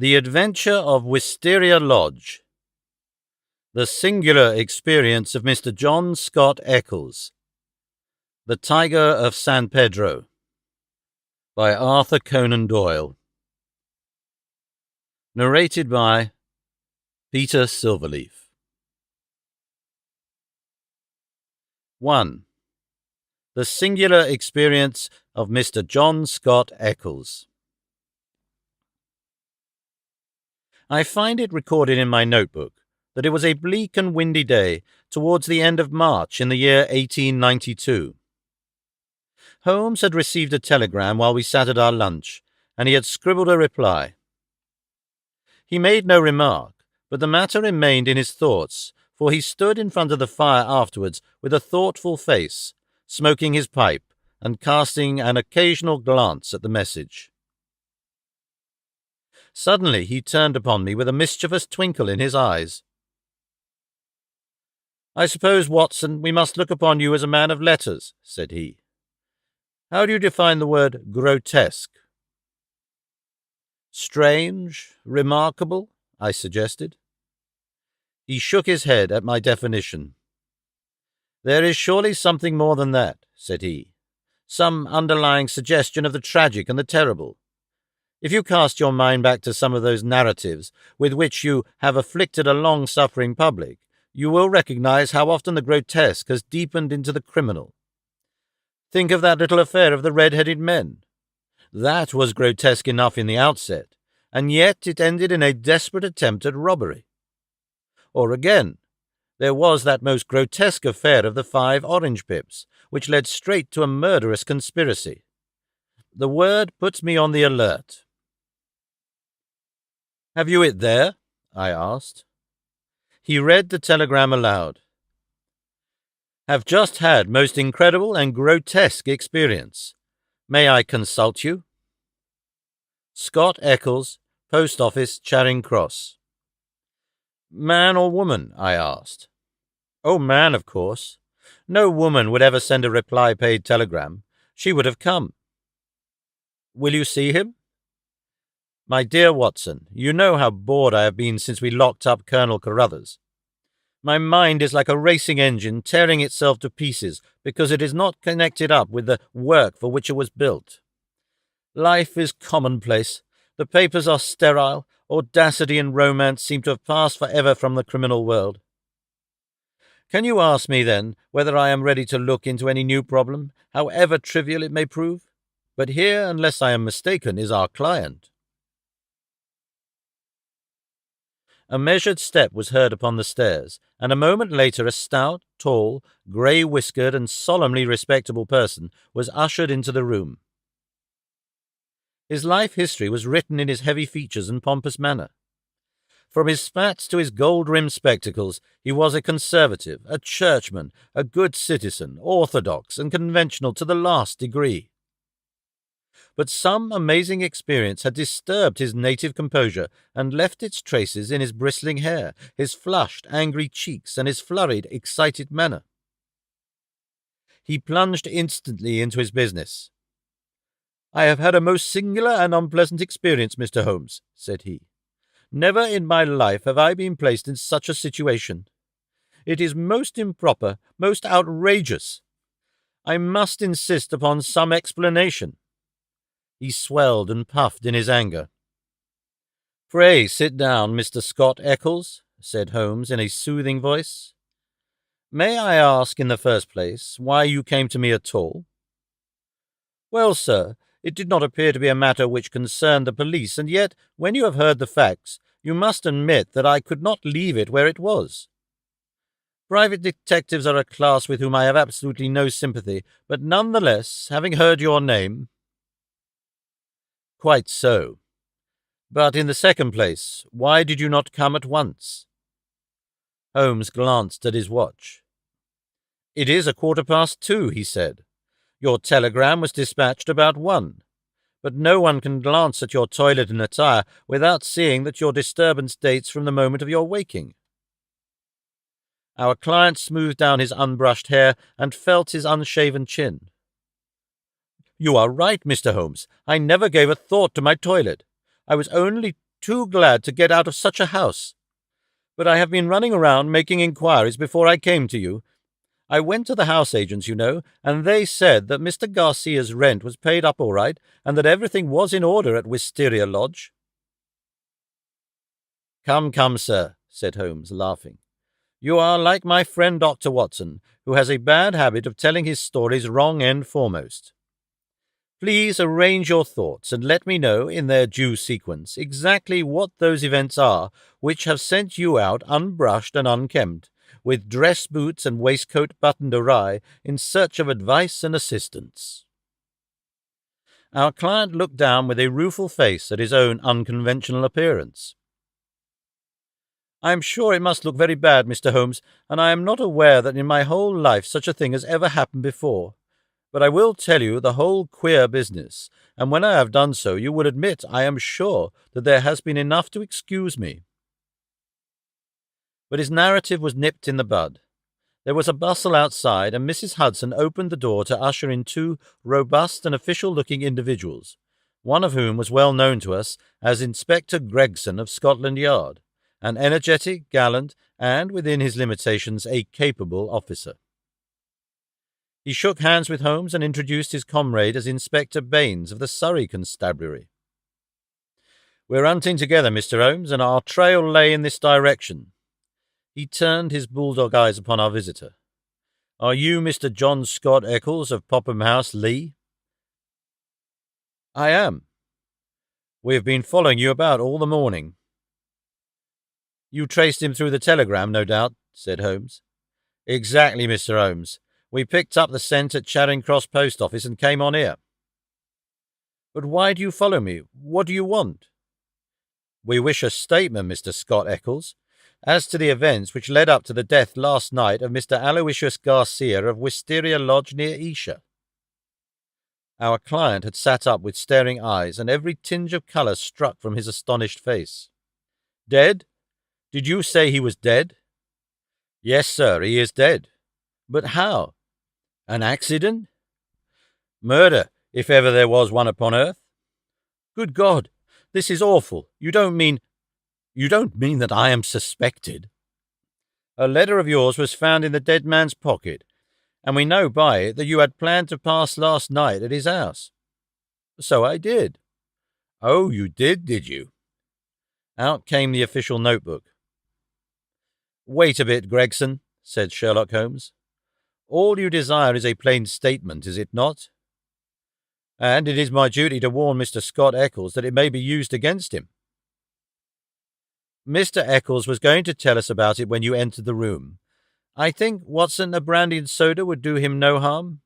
The Adventure of Wisteria Lodge. The Singular Experience of Mr. John Scott Eccles. The Tiger of San Pedro. By Arthur Conan Doyle. Narrated by Peter Silverleaf. 1. The Singular Experience of Mr. John Scott Eccles. I find it recorded in my notebook that it was a bleak and windy day towards the end of March in the year 1892. Holmes had received a telegram while we sat at our lunch, and he had scribbled a reply. He made no remark, but the matter remained in his thoughts, for he stood in front of the fire afterwards with a thoughtful face, smoking his pipe and casting an occasional glance at the message. Suddenly he turned upon me with a mischievous twinkle in his eyes. "I suppose, Watson, we must look upon you as a man of letters," said he. "How do you define the word grotesque?" "Strange, remarkable," I suggested. He shook his head at my definition. "There is surely something more than that," said he. "Some underlying suggestion of the tragic and the terrible. If you cast your mind back to some of those narratives with which you have afflicted a long-suffering public, you will recognize how often the grotesque has deepened into the criminal. Think of that little affair of the red-headed men. That was grotesque enough in the outset, and yet it ended in a desperate attempt at robbery. Or again, there was that most grotesque affair of the 5 orange pips, which led straight to a murderous conspiracy. The word puts me on the alert." "Have you it there?" I asked. He read the telegram aloud. "Have just had most incredible and grotesque experience. May I consult you? Scott Eccles, Post Office, Charing Cross." "Man or woman?" I asked. "Oh, man, of course. No woman would ever send a reply-paid telegram. She would have come." "Will you see him?" "My dear Watson, you know how bored I have been since we locked up Colonel Carruthers. My mind is like a racing engine tearing itself to pieces because it is not connected up with the work for which it was built. Life is commonplace. The papers are sterile. Audacity and romance seem to have passed forever from the criminal world. Can you ask me, then, whether I am ready to look into any new problem, however trivial it may prove? But here, unless I am mistaken, is our client." A measured step was heard upon the stairs, and a moment later a stout, tall, grey-whiskered and solemnly respectable person was ushered into the room. His life history was written in his heavy features and pompous manner. From his spats to his gold-rimmed spectacles, he was a conservative, a churchman, a good citizen, orthodox and conventional to the last degree. But some amazing experience had disturbed his native composure and left its traces in his bristling hair, his flushed, angry cheeks, and his flurried, excited manner. He plunged instantly into his business. "I have had a most singular and unpleasant experience, Mr. Holmes," said he. "Never in my life have I been placed in such a situation. It is most improper, most outrageous. I must insist upon some explanation." He swelled and puffed in his anger. "Pray sit down, Mr. Scott Eccles," said Holmes in a soothing voice. "May I ask, in the first place, why you came to me at all?" "Well, sir, it did not appear to be a matter which concerned the police, and yet, when you have heard the facts, you must admit that I could not leave it where it was. Private detectives are a class with whom I have absolutely no sympathy, but nonetheless, having heard your name—" "Quite so. But in the second place, why did you not come at once?" Holmes glanced at his watch. "It is 2:15, he said. "Your telegram was dispatched about 1. But no one can glance at your toilet and attire without seeing that your disturbance dates from the moment of your waking." Our client smoothed down his unbrushed hair and felt his unshaven chin. "You are right, Mr. Holmes. I never gave a thought to my toilet. I was only too glad to get out of such a house. But I have been running around making inquiries before I came to you. I went to the house agents, you know, and they said that Mr. Garcia's rent was paid up all right, and that everything was in order at Wisteria Lodge." "Come, come, sir," said Holmes, laughing. "You are like my friend Dr. Watson, who has a bad habit of telling his stories wrong end foremost. Please arrange your thoughts and let me know, in their due sequence, exactly what those events are which have sent you out unbrushed and unkempt, with dress boots and waistcoat buttoned awry, in search of advice and assistance." Our client looked down with a rueful face at his own unconventional appearance. "I am sure it must look very bad, Mr. Holmes, and I am not aware that in my whole life such a thing has ever happened before. But I will tell you the whole queer business, and when I have done so you will admit, I am sure, that there has been enough to excuse me." But his narrative was nipped in the bud. There was a bustle outside, and Mrs. Hudson opened the door to usher in two robust and official-looking individuals, one of whom was well known to us as Inspector Gregson of Scotland Yard, an energetic, gallant, and, within his limitations, a capable officer. He shook hands with Holmes and introduced his comrade as Inspector Baines of the Surrey Constabulary. "We're hunting together, Mr. Holmes, and our trail lay in this direction." He turned his bulldog eyes upon our visitor. "Are you Mr. John Scott Eccles of Popham House, Lee?" "I am." "We have been following you about all the morning." "You traced him through the telegram, no doubt," said Holmes. "Exactly, Mr. Holmes. We picked up the scent at Charing Cross Post Office and came on here." "But why do you follow me? What do you want?" "We wish a statement, Mr. Scott Eccles, as to the events which led up to the death last night of Mr. Aloysius Garcia of Wisteria Lodge near Esher." Our client had sat up with staring eyes, and every tinge of colour struck from his astonished face. "Dead? Did you say he was dead?" "Yes, sir, he is dead." "But how? An accident?" "Murder, if ever there was one upon earth." "Good God! This is awful. You don't mean that I am suspected?" "A letter of yours was found in the dead man's pocket, and we know by it that you had planned to pass last night at his house." "So I did." "Oh, you did you?" Out came the official notebook. "Wait a bit, Gregson," said Sherlock Holmes. "All you desire is a plain statement, is it not? And it is my duty to warn Mr. Scott Eccles that it may be used against him." "Mr. Eccles was going to tell us about it when you entered the room. I think, Watson, a brandy and soda would do him no harm.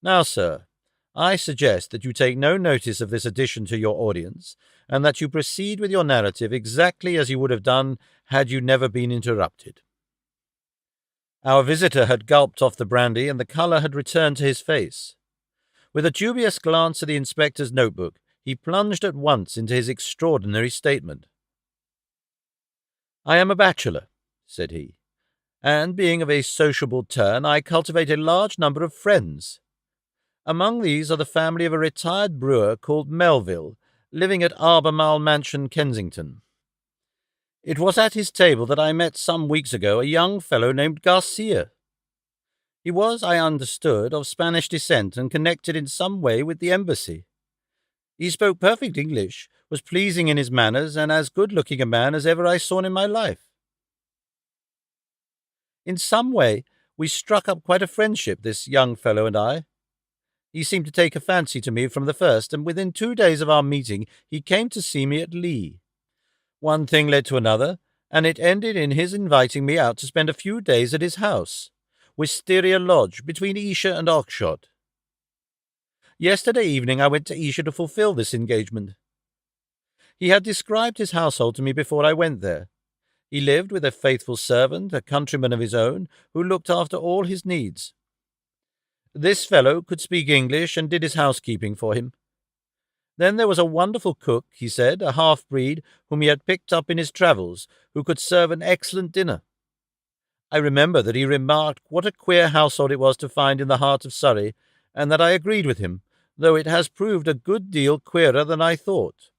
Now, sir, I suggest that you take no notice of this addition to your audience, and that you proceed with your narrative exactly as you would have done had you never been interrupted." Our visitor had gulped off the brandy, and the colour had returned to his face. With a dubious glance at the inspector's notebook, he plunged at once into his extraordinary statement. "I am a bachelor," said he, "and being of a sociable turn, I cultivate a large number of friends. Among these are the family of a retired brewer called Melville, living at Albemarle Mansion, Kensington. It was at his table that I met some weeks ago a young fellow named Garcia. He was, I understood, of Spanish descent and connected in some way with the embassy. He spoke perfect English, was pleasing in his manners, and as good-looking a man as ever I saw in my life. In some way we struck up quite a friendship, this young fellow and I. He seemed to take a fancy to me from the first, and within 2 days of our meeting he came to see me at Lee. One thing led to another, and it ended in his inviting me out to spend a few days at his house, Wisteria Lodge, between Esher and Oxshott. Yesterday evening I went to Esher to fulfill this engagement. He had described his household to me before I went there. He lived with a faithful servant, a countryman of his own, who looked after all his needs. This fellow could speak English and did his housekeeping for him. Then there was a wonderful cook, he said, a half-breed, whom he had picked up in his travels, who could serve an excellent dinner. I remember that he remarked what a queer household it was to find in the heart of Surrey, and that I agreed with him, though it has proved a good deal queerer than I thought."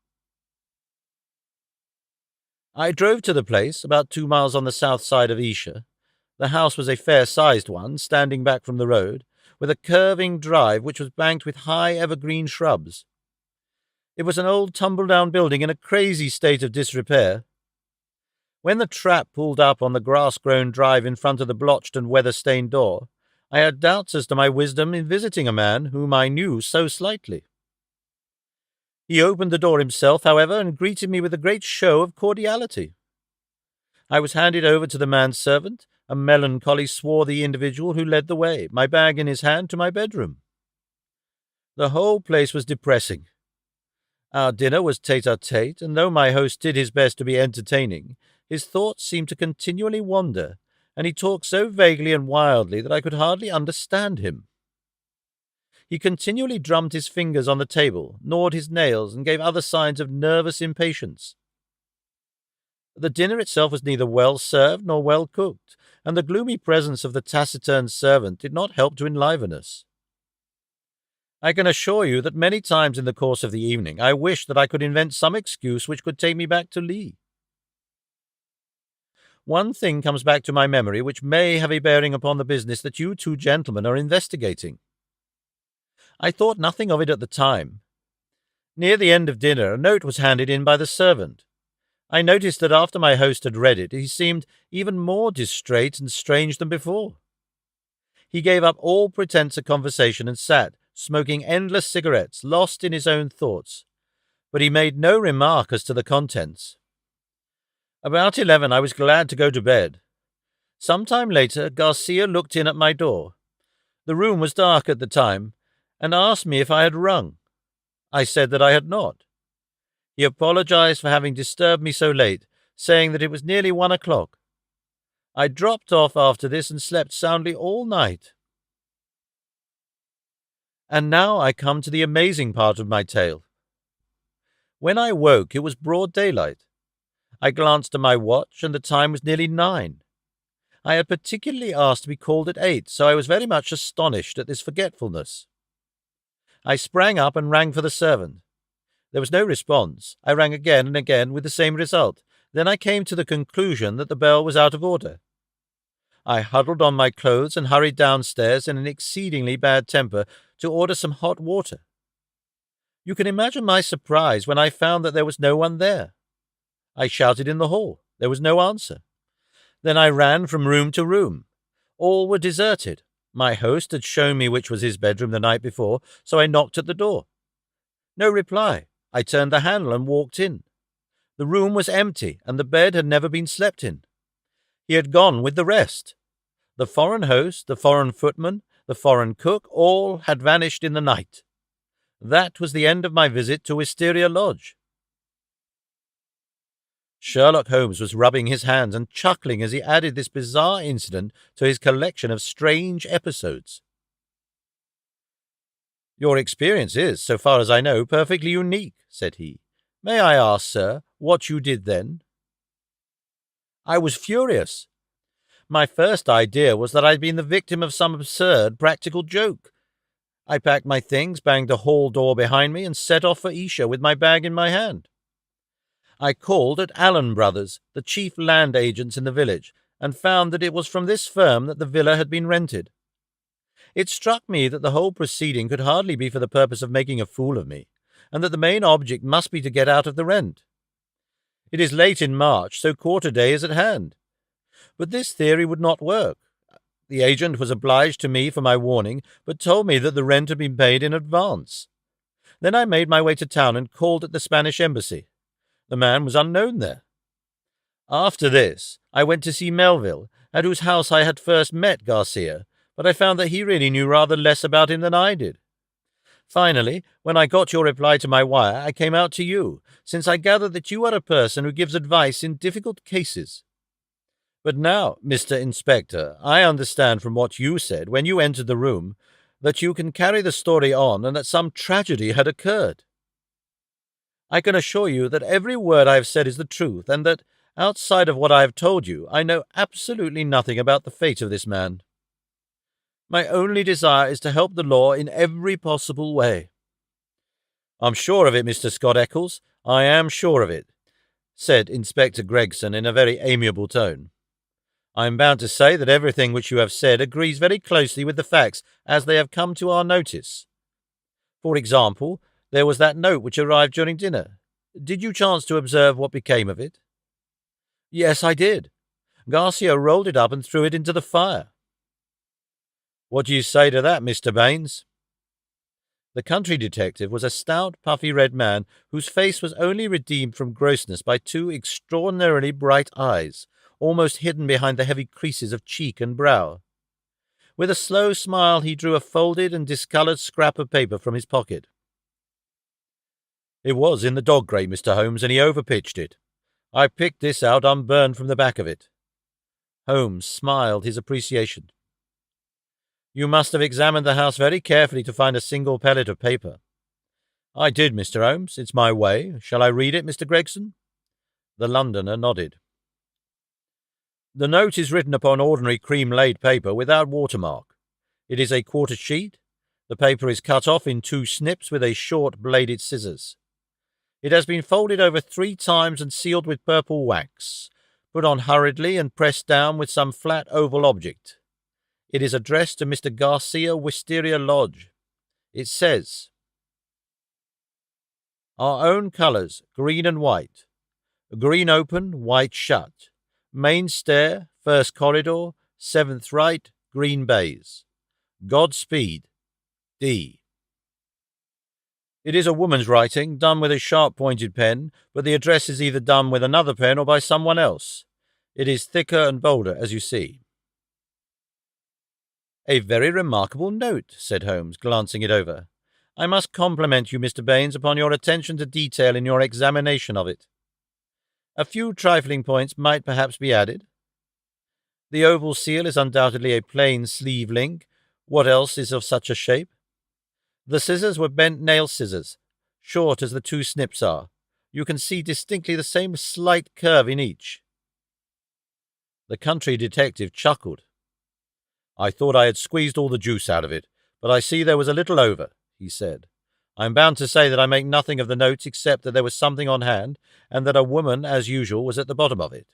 I drove to the place, about 2 miles on the south side of Esher. The house was a fair-sized one, standing back from the road, with a curving drive which was banked with high evergreen shrubs. It was an old tumble-down building in a crazy state of disrepair. When the trap pulled up on the grass-grown drive in front of the blotched and weather-stained door, I had doubts as to my wisdom in visiting a man whom I knew so slightly. He opened the door himself, however, and greeted me with a great show of cordiality. I was handed over to the manservant, a melancholy, swarthy individual who led the way, my bag in his hand, to my bedroom. The whole place was depressing. Our dinner was tete-a-tete, and though my host did his best to be entertaining, his thoughts seemed to continually wander, and he talked so vaguely and wildly that I could hardly understand him. He continually drummed his fingers on the table, gnawed his nails, and gave other signs of nervous impatience. The dinner itself was neither well served nor well cooked, and the gloomy presence of the taciturn servant did not help to enliven us. I can assure you that many times in the course of the evening I wished that I could invent some excuse which could take me back to Lee. One thing comes back to my memory which may have a bearing upon the business that you two gentlemen are investigating. I thought nothing of it at the time. Near the end of dinner, a note was handed in by the servant. I noticed that after my host had read it, he seemed even more distrait and strange than before. He gave up all pretense of conversation and sat, smoking endless cigarettes, lost in his own thoughts. But he made no remark as to the contents. About 11 I was glad to go to bed. Some time later, Garcia looked in at my door. The room was dark at the time, and asked me if I had rung. I said that I had not. He apologized for having disturbed me so late, saying that it was nearly 1 o'clock. I dropped off after this and slept soundly all night. And now I come to the amazing part of my tale. When I woke, it was broad daylight. I glanced at my watch, and the time was nearly 9. I had particularly asked to be called at 8, so I was very much astonished at this forgetfulness. I sprang up and rang for the servant. There was no response. I rang again and again with the same result. Then I came to the conclusion that the bell was out of order. I huddled on my clothes and hurried downstairs in an exceedingly bad temper to order some hot water. You can imagine my surprise when I found that there was no one there. I shouted in the hall. There was no answer. Then I ran from room to room. All were deserted. My host had shown me which was his bedroom the night before, so I knocked at the door. No reply. I turned the handle and walked in. The room was empty, and the bed had never been slept in. He had gone with the rest. The foreign host, the foreign footman, the foreign cook, all had vanished in the night. That was the end of my visit to Wisteria Lodge. Sherlock Holmes was rubbing his hands and chuckling as he added this bizarre incident to his collection of strange episodes. "Your experience is, so far as I know, perfectly unique," said he. "May I ask, sir, what you did then?" I was furious. My first idea was that I'd been the victim of some absurd practical joke. I packed my things, banged the hall door behind me, and set off for Esher with my bag in my hand. I called at Allen Brothers, the chief land agents in the village, and found that it was from this firm that the villa had been rented. It struck me that the whole proceeding could hardly be for the purpose of making a fool of me, and that the main object must be to get out of the rent. It is late in March, so quarter day is at hand. But this theory would not work. The agent was obliged to me for my warning, but told me that the rent had been paid in advance. Then I made my way to town and called at the Spanish embassy. The man was unknown there. After this, I went to see Melville, at whose house I had first met Garcia, but I found that he really knew rather less about him than I did. Finally, when I got your reply to my wire, I came out to you, since I gather that you are a person who gives advice in difficult cases. But now, Mr. Inspector, I understand from what you said when you entered the room that you can carry the story on and that some tragedy had occurred. I can assure you that every word I have said is the truth, and that, outside of what I have told you, I know absolutely nothing about the fate of this man. My only desire is to help the law in every possible way." "I'm sure of it, Mr. Scott Eccles. I am sure of it," said Inspector Gregson in a very amiable tone. I am bound to say that everything which you have said agrees very closely with the facts as they have come to our notice. For example, there was that note which arrived during dinner. Did you chance to observe what became of it? Yes, I did. Garcia rolled it up and threw it into the fire. What do you say to that, Mr. Baines? The country detective was a stout, puffy red man whose face was only redeemed from grossness by two extraordinarily bright eyes, almost hidden behind the heavy creases of cheek and brow. With a slow smile he drew a folded and discoloured scrap of paper from his pocket. It was in the dog grate, Mr. Holmes, and he overpitched it. I picked this out unburned from the back of it. Holmes smiled his appreciation. You must have examined the house very carefully to find a single pellet of paper. I did, Mr. Holmes. It's my way. Shall I read it, Mr. Gregson? The Londoner nodded. The note is written upon ordinary cream-laid paper without watermark. It is a quarter sheet. The paper is cut off in two snips with a short bladed scissors. It has been folded over 3 times and sealed with purple wax, put on hurriedly and pressed down with some flat oval object. It is addressed to Mr. Garcia, Wisteria Lodge. It says, Our own colours, green and white. Green open, white shut. Main stair, first corridor, 7th right, green baize. Godspeed. D. It is a woman's writing, done with a sharp-pointed pen, but the address is either done with another pen or by someone else. It is thicker and bolder, as you see. A very remarkable note, said Holmes, glancing it over. I must compliment you, Mr. Baines, upon your attention to detail in your examination of it. A few trifling points might perhaps be added. The oval seal is undoubtedly a plain sleeve link. What else is of such a shape? The scissors were bent nail scissors, short as the 2 snips are. You can see distinctly the same slight curve in each. The country detective chuckled. I thought I had squeezed all the juice out of it, but I see there was a little over, he said. I am bound to say that I make nothing of the notes except that there was something on hand, and that a woman, as usual, was at the bottom of it.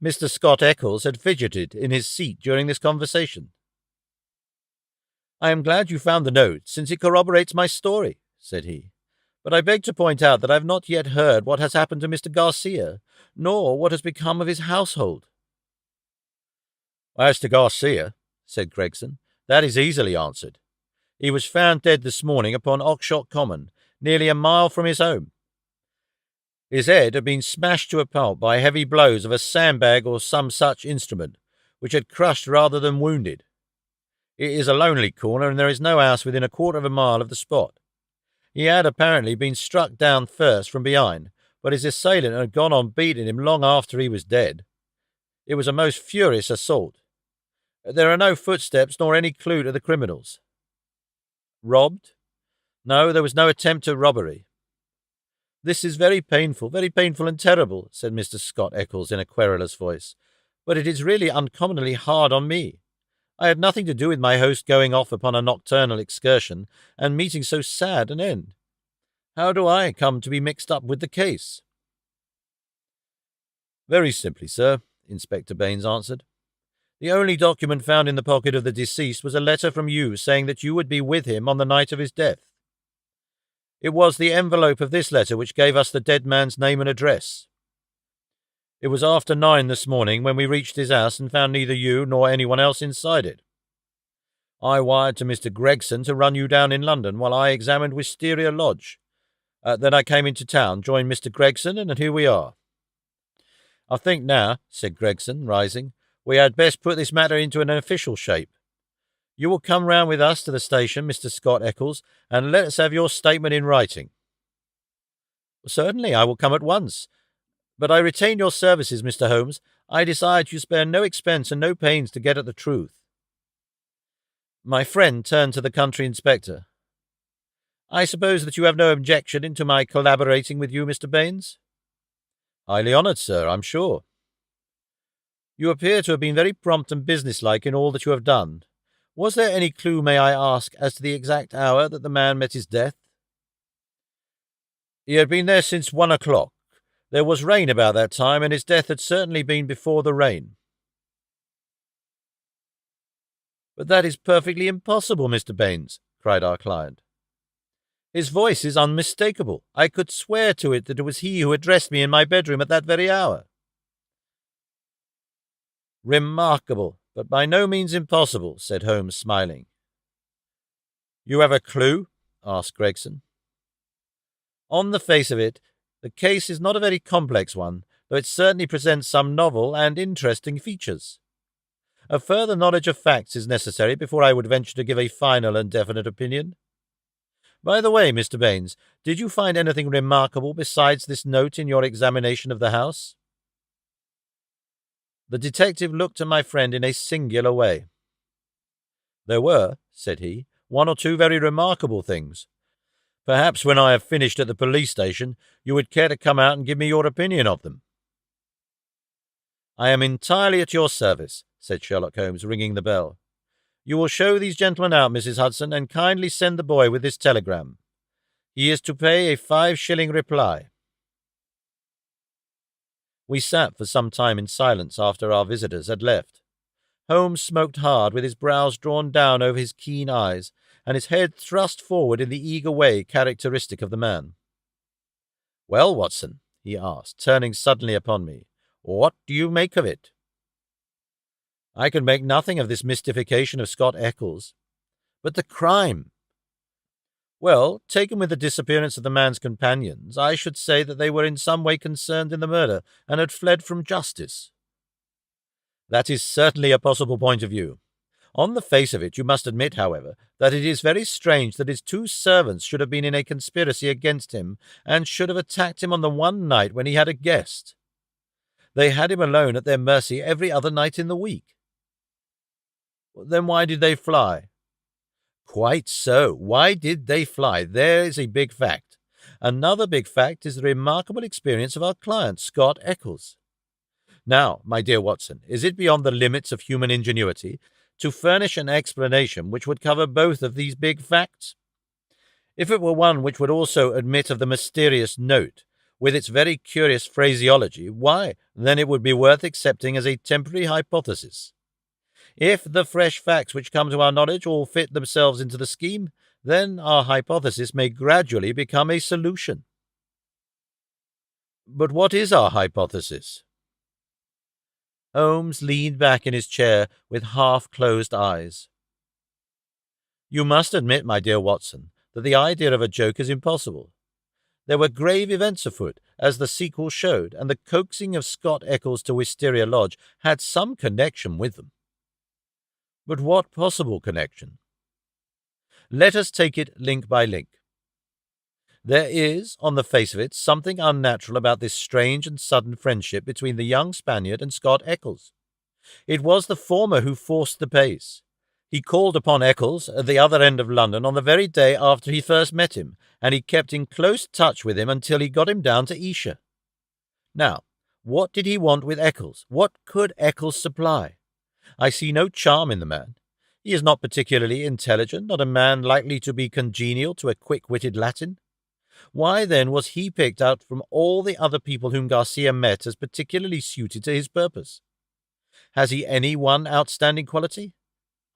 Mr. Scott Eccles had fidgeted in his seat during this conversation. I am glad you found the note, since it corroborates my story, said he. But I beg to point out that I have not yet heard what has happened to Mr. Garcia, nor what has become of his household. As to Garcia, said Gregson, that is easily answered. He was found dead this morning upon Oxshott Common, nearly a mile from his home. His head had been smashed to a pulp by heavy blows of a sandbag or some such instrument, which had crushed rather than wounded. It is a lonely corner, and there is no house within a quarter of a mile of the spot. He had apparently been struck down first from behind, but his assailant had gone on beating him long after he was dead. It was a most furious assault. There are no footsteps nor any clue to the criminals. Robbed? No, there was no attempt at robbery. This is very painful and terrible, said Mr. Scott Eccles in a querulous voice, but it is really uncommonly hard on me. I had nothing to do with my host going off upon a nocturnal excursion and meeting so sad an end. How do I come to be mixed up with the case? Very simply, sir, Inspector Baines answered. The only document found in the pocket of the deceased was a letter from you saying that you would be with him on the night of his death. It was the envelope of this letter which gave us the dead man's name and address. It was after 9 this morning when we reached his house and found neither you nor anyone else inside it. I wired to Mr. Gregson to run you down in London while I examined Wisteria Lodge. Then I came into town, joined Mr. Gregson, and here we are. I think now, said Gregson, rising, we had best put this matter into an official shape. You will come round with us to the station, Mr. Scott Eccles, and let us have your statement in writing. Certainly, I will come at once. But I retain your services, Mr. Holmes. I desire you spare no expense and no pains to get at the truth. My friend turned to the country inspector. I suppose that you have no objection into my collaborating with you, Mr. Baines? Highly honoured, sir, I'm sure. You appear to have been very prompt and businesslike in all that you have done. Was there any clue, may I ask, as to the exact hour that the man met his death? He had been there since 1 o'clock. There was rain about that time, and his death had certainly been before the rain. But that is perfectly impossible, Mr. Baines, cried our client. His voice is unmistakable. I could swear to it that it was he who addressed me in my bedroom at that very hour. Remarkable, but by no means impossible, said Holmes, smiling. You have a clue? Asked Gregson. On the face of it, the case is not a very complex one, though it certainly presents some novel and interesting features. A further knowledge of facts is necessary before I would venture to give a final and definite opinion. By the way, Mr. Baines, did you find anything remarkable besides this note in your examination of the house? The detective looked at my friend in a singular way. There were, said he, one or two very remarkable things. Perhaps when I have finished at the police station, you would care to come out and give me your opinion of them. I am entirely at your service, said Sherlock Holmes, ringing the bell. You will show these gentlemen out, Mrs. Hudson, and kindly send the boy with this telegram. He is to pay a 5-shilling reply. We sat for some time in silence after our visitors had left. Holmes smoked hard, with his brows drawn down over his keen eyes, and his head thrust forward in the eager way characteristic of the man. Well, Watson, he asked, turning suddenly upon me, what do you make of it? I can make nothing of this mystification of Scott Eccles. But the crime? Well, taken with the disappearance of the man's companions, I should say that they were in some way concerned in the murder and had fled from justice. That is certainly a possible point of view. On the face of it, you must admit, however, that it is very strange that his 2 servants should have been in a conspiracy against him and should have attacked him on the one night when he had a guest. They had him alone at their mercy every other night in the week. Then why did they fly? Quite so. Why did they fly? There is a big fact. Another big fact is the remarkable experience of our client, Scott Eccles. Now, my dear Watson, is it beyond the limits of human ingenuity to furnish an explanation which would cover both of these big facts? If it were one which would also admit of the mysterious note, with its very curious phraseology, why, then it would be worth accepting as a temporary hypothesis. If the fresh facts which come to our knowledge all fit themselves into the scheme, then our hypothesis may gradually become a solution. But what is our hypothesis? Holmes leaned back in his chair with half-closed eyes. You must admit, my dear Watson, that the idea of a joke is impossible. There were grave events afoot, as the sequel showed, and the coaxing of Scott Eccles to Wisteria Lodge had some connection with them. But what possible connection? Let us take it link by link. There is, on the face of it, something unnatural about this strange and sudden friendship between the young Spaniard and Scott Eccles. It was the former who forced the pace. He called upon Eccles at the other end of London on the very day after he first met him, and he kept in close touch with him until he got him down to Esher. Now, what did he want with Eccles? What could Eccles supply? I see no charm in the man. He is not particularly intelligent, not a man likely to be congenial to a quick-witted Latin. Why, then, was he picked out from all the other people whom Garcia met as particularly suited to his purpose? Has he any one outstanding quality?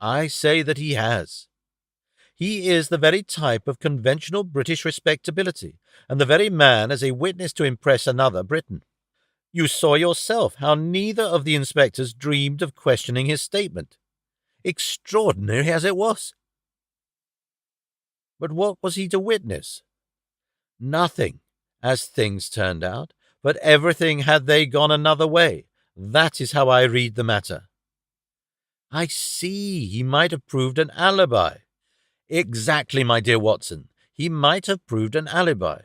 I say that he has. He is the very type of conventional British respectability, and the very man as a witness to impress another Briton. You saw yourself how neither of the inspectors dreamed of questioning his statement. Extraordinary as it was. But what was he to witness? Nothing, as things turned out, but everything had they gone another way. That is how I read the matter. I see, he might have proved an alibi. Exactly, my dear Watson, he might have proved an alibi.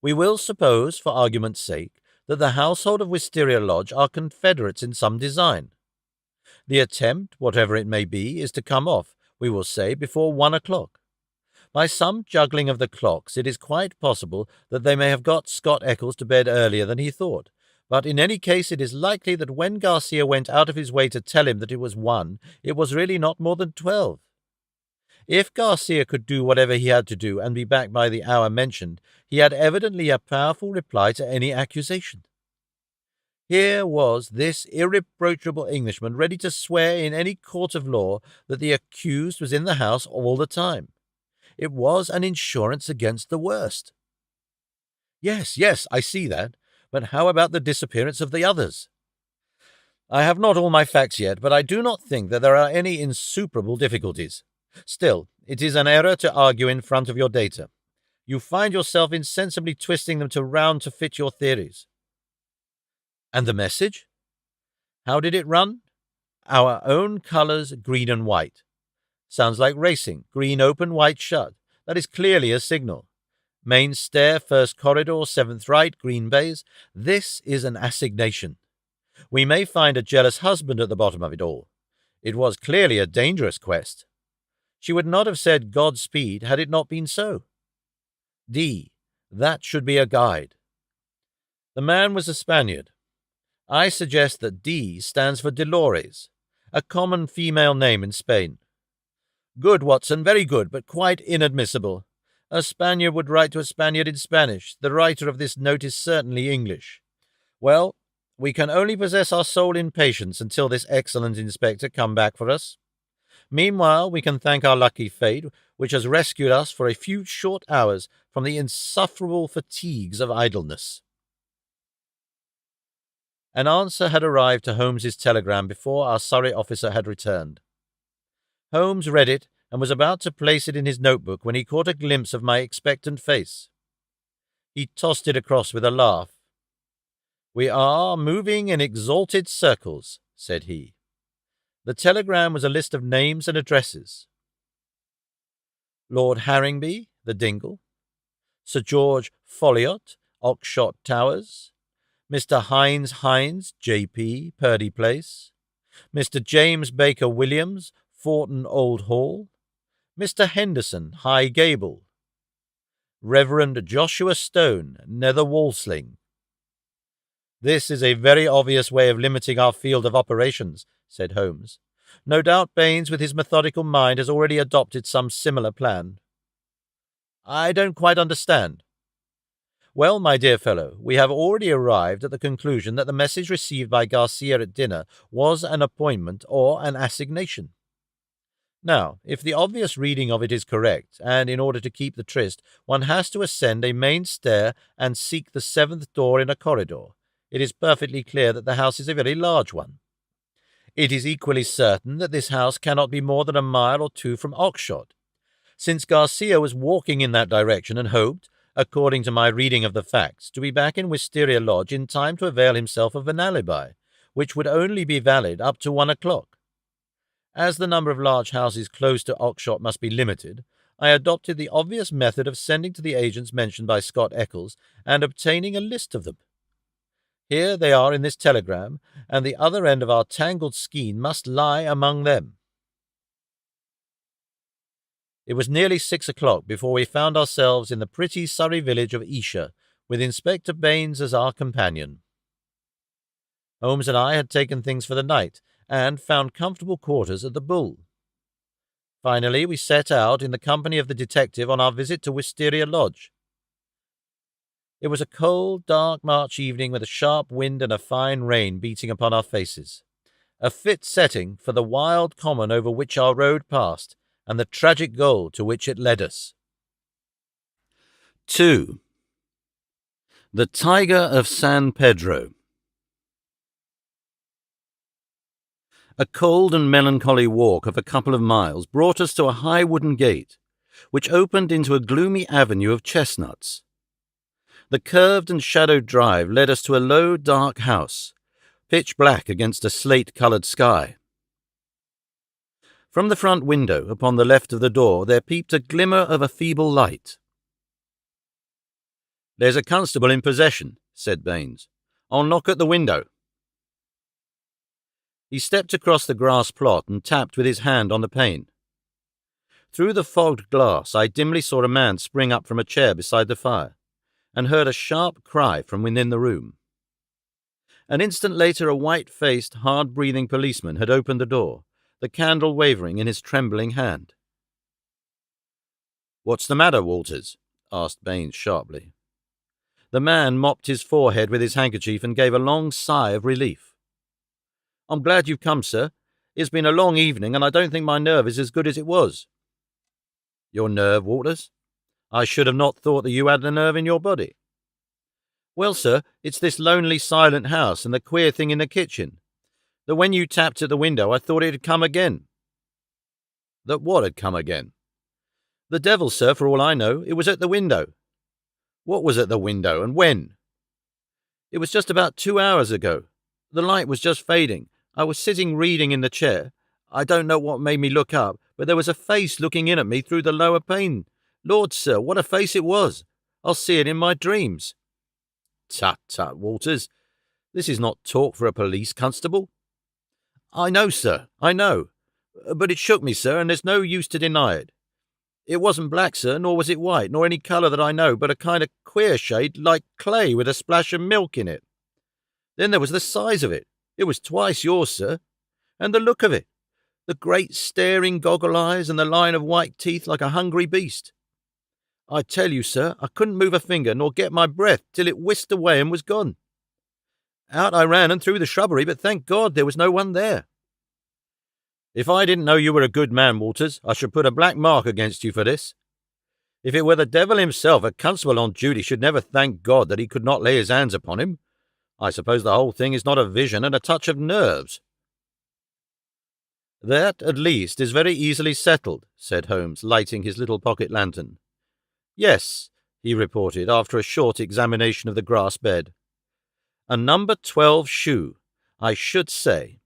We will suppose, for argument's sake, that the household of Wisteria Lodge are confederates in some design. The attempt, whatever it may be, is to come off, we will say, before 1 o'clock. By some juggling of the clocks, it is quite possible that they may have got Scott Eccles to bed earlier than he thought, but in any case it is likely that when Garcia went out of his way to tell him that it was 1, it was really not more than 12. If Garcia could do whatever he had to do and be back by the hour mentioned, he had evidently a powerful reply to any accusation. Here was this irreproachable Englishman ready to swear in any court of law that the accused was in the house all the time. It was an insurance against the worst. Yes, I see that. But how about the disappearance of the others? I have not all my facts yet, but I do not think that there are any insuperable difficulties. Still, it is an error to argue in front of your data. You find yourself insensibly twisting them round to fit your theories. And the message? How did it run? Our own colors, green and white. Sounds like racing. Green open, white shut. That is clearly a signal. Main stair, first corridor, seventh right, green bays. This is an assignation. We may find a jealous husband at the bottom of it all. It was clearly a dangerous quest. She would not have said Godspeed had it not been so. D. That should be a guide. The man was a Spaniard. I suggest that D stands for Dolores, a common female name in Spain. Good, Watson, very good, but quite inadmissible. A Spaniard would write to a Spaniard in Spanish. The writer of this note is certainly English. Well, we can only possess our soul in patience until this excellent inspector come back for us. Meanwhile, we can thank our lucky fate, which has rescued us for a few short hours from the insufferable fatigues of idleness. An answer had arrived to Holmes's telegram before our Surrey officer had returned. Holmes read it and was about to place it in his notebook when he caught a glimpse of my expectant face. He tossed it across with a laugh. "We are moving in exalted circles," said he. The telegram was a list of names and addresses. Lord Harringby, the Dingle. Sir George Folliot, Oxshott Towers. Mr. Hines, J.P., Purdy Place. Mr. James Baker Williams, Forton Old Hall. Mr. Henderson, High Gable. Reverend Joshua Stone, Nether Walsling. "This is a very obvious way of limiting our field of operations," said Holmes. "No doubt Baines, with his methodical mind, has already adopted some similar plan." "I don't quite understand." "Well, my dear fellow, we have already arrived at the conclusion that the message received by Garcia at dinner was an appointment or an assignation. Now, if the obvious reading of it is correct, and in order to keep the tryst, one has to ascend a main stair and seek the seventh door in a corridor, it is perfectly clear that the house is a very large one. It is equally certain that this house cannot be more than a mile or two from Oxshott, since Garcia was walking in that direction and hoped, according to my reading of the facts, to be back in Wisteria Lodge in time to avail himself of an alibi, which would only be valid up to 1 o'clock. As the number of large houses close to Oxshott must be limited, I adopted the obvious method of sending to the agents mentioned by Scott Eccles and obtaining a list of them. Here they are in this telegram, and the other end of our tangled skein must lie among them. It was nearly 6 o'clock before we found ourselves in the pretty Surrey village of Esher, with Inspector Baines as our companion. Holmes and I had taken things for the night, and found comfortable quarters at the Bull. Finally, we set out in the company of the detective on our visit to Wisteria Lodge. It was a cold, dark March evening with a sharp wind and a fine rain beating upon our faces. A fit setting for the wild common over which our road passed, and the tragic goal to which it led us. 2. The Tiger of San Pedro. A cold and melancholy walk of a couple of miles brought us to a high wooden gate, which opened into a gloomy avenue of chestnuts. The curved and shadowed drive led us to a low, dark house, pitch black against a slate-coloured sky. From the front window, upon the left of the door, there peeped a glimmer of a feeble light. "There's a constable in possession," said Baines. "I'll knock at the window." He stepped across the grass plot and tapped with his hand on the pane. Through the fogged glass I dimly saw a man spring up from a chair beside the fire, and heard a sharp cry from within the room. An instant later a white-faced, hard-breathing policeman had opened the door, the candle wavering in his trembling hand. "What's the matter, Walters?" asked Baines sharply. The man mopped his forehead with his handkerchief and gave a long sigh of relief. "I'm glad you've come, sir. It's been a long evening, and I don't think my nerve is as good as it was." "Your nerve, Walters? I should have not thought that you had a nerve in your body." "Well, sir, it's this lonely, silent house and the queer thing in the kitchen. That when you tapped at the window, I thought it had come again." "That what had come again?" "The devil, sir, for all I know. It was at the window." "What was at the window, and when?" "It was just about 2 hours ago. The light was just fading. I was sitting reading in the chair. I don't know what made me look up, but there was a face looking in at me through the lower pane. Lord, sir, what a face it was! I'll see it in my dreams." "Tut, tut, Walters. This is not talk for a police constable." "I know, sir, I know. But it shook me, sir, and there's no use to deny it. It wasn't black, sir, nor was it white, nor any colour that I know, but a kind of queer shade like clay with a splash of milk in it. Then there was the size of it. It was twice yours, sir. And the look of it. The great staring goggle eyes and the line of white teeth like a hungry beast. I tell you, sir, I couldn't move a finger nor get my breath till it whisked away and was gone. Out I ran and through the shrubbery, but thank God there was no one there." "If I didn't know you were a good man, Walters, I should put a black mark against you for this. If it were the devil himself, a constable on duty should never thank God that he could not lay his hands upon him. I suppose the whole thing is not a vision and a touch of nerves." "That, at least, is very easily settled," said Holmes, lighting his little pocket lantern. "Yes," he reported, after a short examination of the grass bed. "A number 12 shoe, I should say.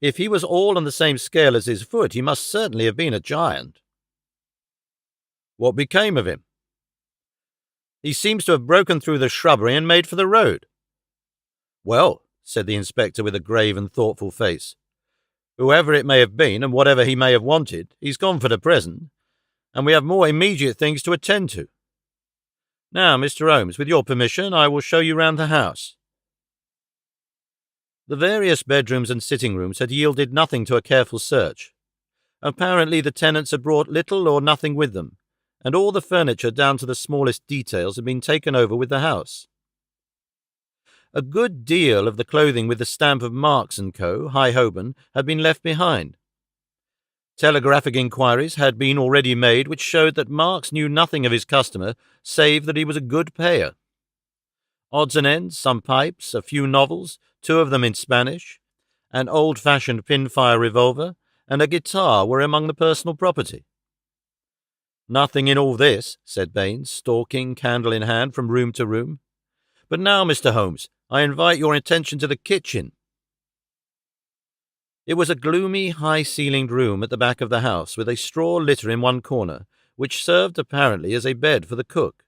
If he was all on the same scale as his foot, he must certainly have been a giant." "What became of him?" "He seems to have broken through the shrubbery and made for the road." "Well," said the inspector with a grave and thoughtful face, "whoever it may have been, and whatever he may have wanted, he's gone for the present, and we have more immediate things to attend to. Now, Mr. Holmes, with your permission, I will show you round the house." The various bedrooms and sitting rooms had yielded nothing to a careful search. Apparently the tenants had brought little or nothing with them, and all the furniture down to the smallest details had been taken over with the house. A good deal of the clothing with the stamp of Marks & Co., High Holborn, had been left behind. Telegraphic inquiries had been already made which showed that Marks knew nothing of his customer save that he was a good payer. Odds and ends, some pipes, a few novels, 2 of them in Spanish, an old-fashioned pin-fire revolver, and a guitar were among the personal property. "Nothing in all this," said Baines, stalking, candle in hand, from room to room. "But now, Mr. Holmes, I invite your attention to the kitchen." It was a gloomy, high-ceilinged room at the back of the house, with a straw litter in one corner, which served apparently as a bed for the cook.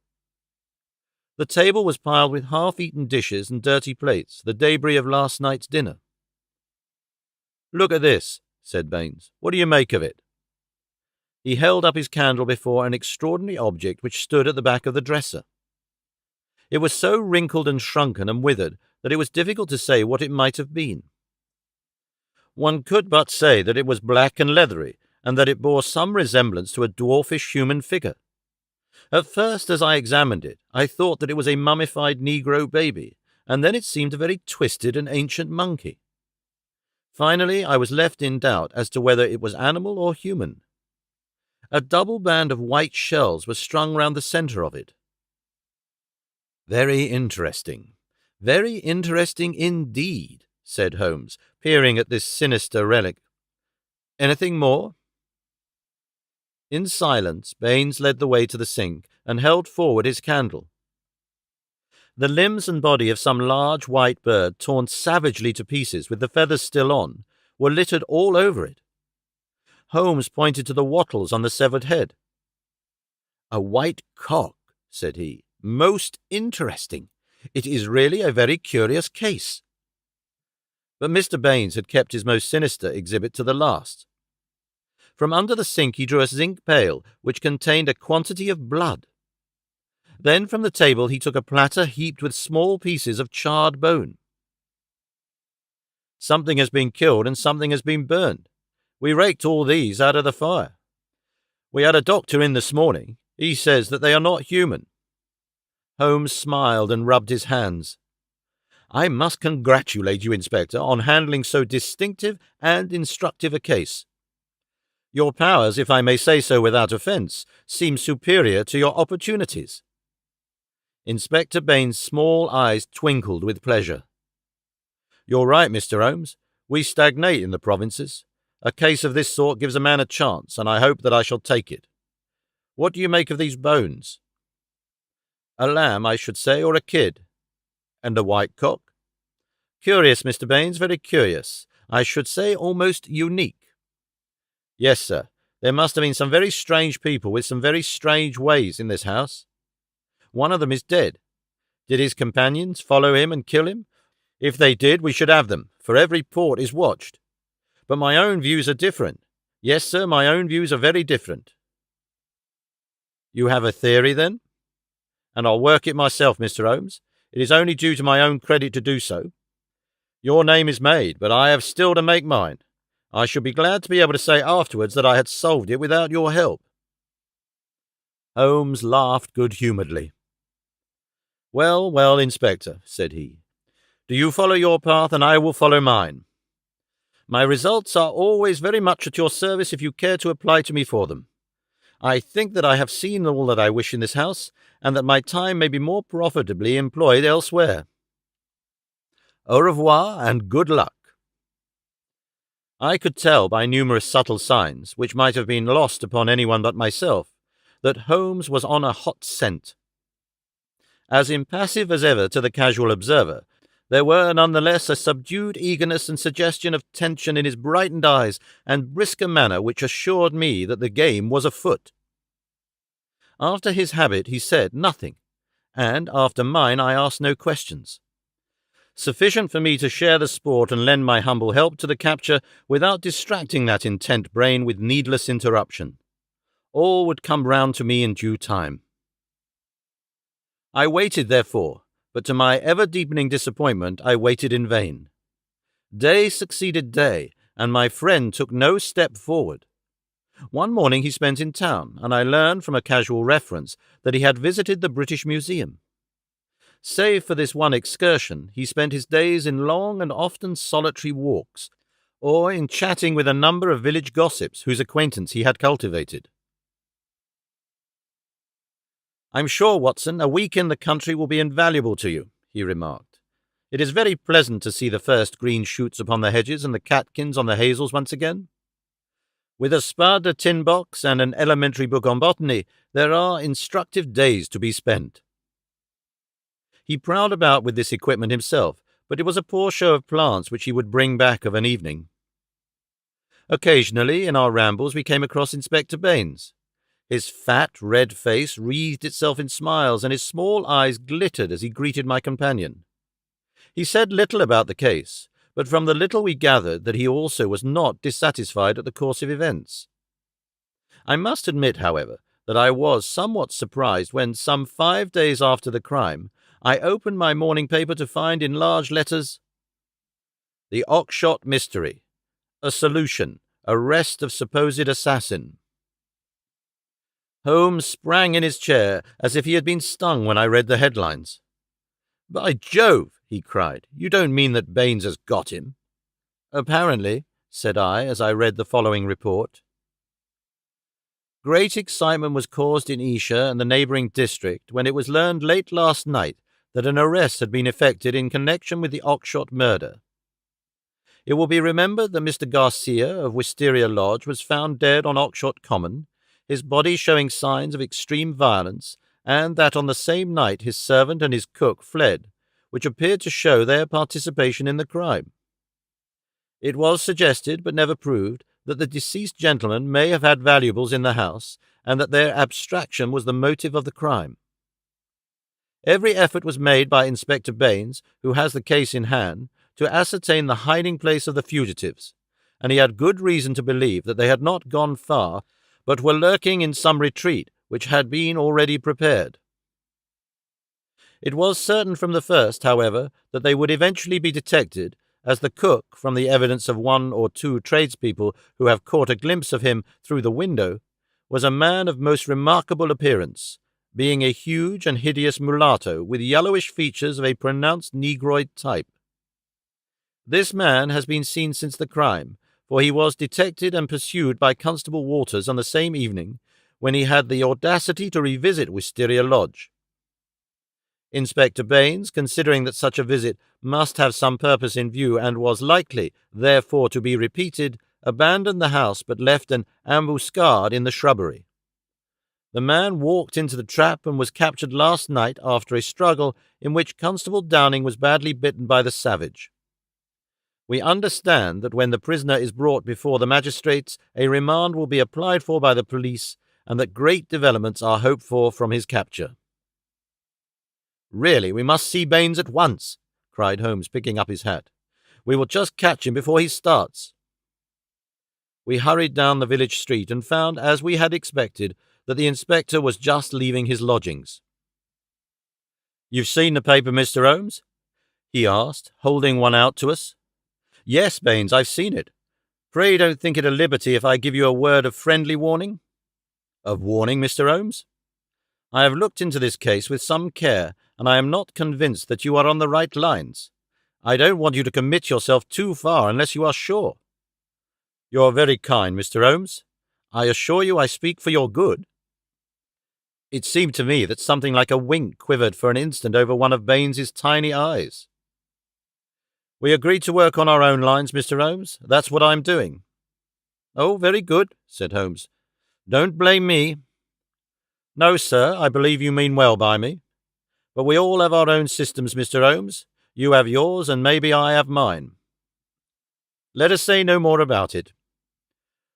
The table was piled with half-eaten dishes and dirty plates, the debris of last night's dinner. "Look at this," said Baines. "What do you make of it?" He held up his candle before an extraordinary object which stood at the back of the dresser. It was so wrinkled and shrunken and withered that it was difficult to say what it might have been. One could but say that it was black and leathery, and that it bore some resemblance to a dwarfish human figure. At first, as I examined it, I thought that it was a mummified Negro baby, and then it seemed a very twisted and ancient monkey. Finally, I was left in doubt as to whether it was animal or human. A double band of white shells was strung round the centre of it. "Very interesting. Very interesting indeed," said Holmes, peering at this sinister relic. "Anything more?" In silence, Baines led the way to the sink and held forward his candle. The limbs and body of some large white bird, torn savagely to pieces with the feathers still on, were littered all over it. Holmes pointed to the wattles on the severed head. "A white cock," said he. "Most interesting. It is really a very curious case." But Mr. Baines had kept his most sinister exhibit to the last. From under the sink he drew a zinc pail which contained a quantity of blood. Then from the table he took a platter heaped with small pieces of charred bone. "Something has been killed and something has been burned. We raked all these out of the fire. We had a doctor in this morning. He says that they are not human." Holmes smiled and rubbed his hands. "I must congratulate you, Inspector, on handling so distinctive and instructive a case. Your powers, if I may say so without offence, seem superior to your opportunities." Inspector Baines' small eyes twinkled with pleasure. "You're right, Mr. Holmes. We stagnate in the provinces. A case of this sort gives a man a chance, and I hope that I shall take it. What do you make of these bones?" "A lamb, I should say, or a kid." "And a white cock?" "Curious, Mr. Baines, very curious. I should say almost unique." "Yes, sir. There must have been some very strange people with some very strange ways in this house. One of them is dead. Did his companions follow him and kill him? If they did, we should have them, for every port is watched. But my own views are different. Yes, sir, my own views are very different." "You have a theory, then?" "And I'll work it myself, Mr. Holmes. It is only due to my own credit to do so. Your name is made, but I have still to make mine. I should be glad to be able to say afterwards that I had solved it without your help." Holmes laughed good-humouredly. "Well, well, Inspector," said he. "Do you follow your path, and I will follow mine. My results are always very much at your service if you care to apply to me for them. I think that I have seen all that I wish in this house, and that my time may be more profitably employed elsewhere. Au revoir, and good luck." I could tell by numerous subtle signs, which might have been lost upon anyone but myself, that Holmes was on a hot scent. As impassive as ever to the casual observer, there were nonetheless a subdued eagerness and suggestion of tension in his brightened eyes and brisker manner which assured me that the game was afoot. After his habit he said nothing, and after mine I asked no questions. Sufficient for me to share the sport and lend my humble help to the capture without distracting that intent brain with needless interruption. All would come round to me in due time. I waited, therefore, but to my ever-deepening disappointment I waited in vain. Day succeeded day, and my friend took no step forward. One morning he spent in town, and I learned from a casual reference that he had visited the British Museum. Save for this one excursion, he spent his days in long and often solitary walks, or in chatting with a number of village gossips whose acquaintance he had cultivated. "I'm sure, Watson, a week in the country will be invaluable to you," he remarked. "It is very pleasant to see the first green shoots upon the hedges and the catkins on the hazels once again. With a spade, a tin box, and an elementary book on botany, there are instructive days to be spent." He prowled about with this equipment himself, but it was a poor show of plants which he would bring back of an evening. Occasionally, in our rambles, we came across Inspector Baines. His fat, red face wreathed itself in smiles, and his small eyes glittered as he greeted my companion. He said little about the case, but from the little we gathered that he also was not dissatisfied at the course of events. I must admit, however, that I was somewhat surprised when, some 5 days after the crime, I opened my morning paper to find in large letters, "The Oxshott Mystery. A solution. Arrest of supposed assassin." Holmes sprang in his chair as if he had been stung when I read the headlines. "By Jove!" he cried. "You don't mean that Baines has got him?" "Apparently," said I as I read the following report. "Great excitement was caused in Esher and the neighbouring district when it was learned late last night that an arrest had been effected in connection with the Oxshott murder. It will be remembered that Mr. Garcia of Wisteria Lodge was found dead on Oxshott Common, his body showing signs of extreme violence, and that on the same night his servant and his cook fled, which appeared to show their participation in the crime. It was suggested, but never proved, that the deceased gentleman may have had valuables in the house, and that their abstraction was the motive of the crime. Every effort was made by Inspector Baines, who has the case in hand, to ascertain the hiding place of the fugitives, and he had good reason to believe that they had not gone far, but were lurking in some retreat which had been already prepared. It was certain from the first, however, that they would eventually be detected, as the cook, from the evidence of 1 or 2 tradespeople who have caught a glimpse of him through the window, was a man of most remarkable appearance, being a huge and hideous mulatto with yellowish features of a pronounced negroid type. This man has been seen since the crime, for he was detected and pursued by Constable Waters on the same evening, when he had the audacity to revisit Wisteria Lodge. Inspector Baines, considering that such a visit must have some purpose in view and was likely, therefore, to be repeated, abandoned the house but left an ambuscade in the shrubbery. The man walked into the trap and was captured last night after a struggle in which Constable Downing was badly bitten by the savage. We understand that when the prisoner is brought before the magistrates, a remand will be applied for by the police, and that great developments are hoped for from his capture." "Really, we must see Baines at once," cried Holmes, picking up his hat. "We will just catch him before he starts." We hurried down the village street and found, as we had expected, that the inspector was just leaving his lodgings. "You've seen the paper, Mr. Holmes?" he asked, holding one out to us. "Yes, Baines, I've seen it. Pray don't think it a liberty if I give you a word of friendly warning." "Of warning, Mr. Holmes?" "I have looked into this case with some care, and I am not convinced that you are on the right lines. I don't want you to commit yourself too far unless you are sure." "You are very kind, Mr. Holmes. I assure you I speak for your good." It seemed to me that something like a wink quivered for an instant over one of Baines's tiny eyes. "We agreed to work on our own lines, Mr. Holmes. That's what I'm doing." "Oh, very good," said Holmes. "Don't blame me." "No, sir, I believe you mean well by me. But we all have our own systems, Mr. Holmes. You have yours, and maybe I have mine. Let us say no more about it.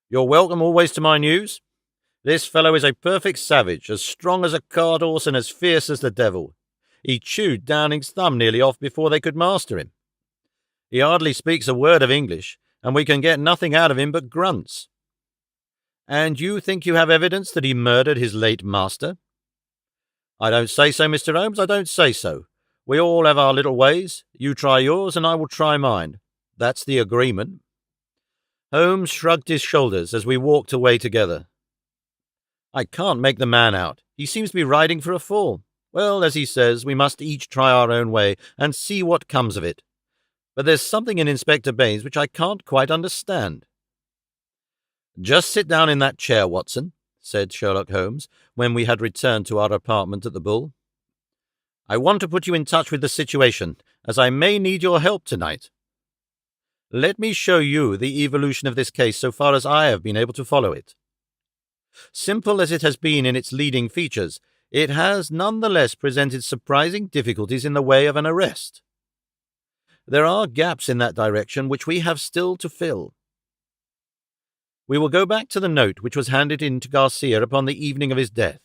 You're welcome always to my news. This fellow is a perfect savage, as strong as a cart horse and as fierce as the devil. He chewed Downing's thumb nearly off before they could master him. He hardly speaks a word of English, and we can get nothing out of him but grunts." "And you think you have evidence that he murdered his late master?" "I don't say so, Mr. Holmes, I don't say so. We all have our little ways. You try yours, and I will try mine. That's the agreement." Holmes shrugged his shoulders as we walked away together. "I can't make the man out. He seems to be riding for a fall. Well, as he says, we must each try our own way and see what comes of it. But there's something in Inspector Baines which I can't quite understand." "Just sit down in that chair, Watson," said Sherlock Holmes, when we had returned to our apartment at the Bull. "I want to put you in touch with the situation, as I may need your help tonight. Let me show you the evolution of this case so far as I have been able to follow it. Simple as it has been in its leading features, it has nonetheless presented surprising difficulties in the way of an arrest. There are gaps in that direction which we have still to fill. We will go back to the note which was handed in to Garcia upon the evening of his death.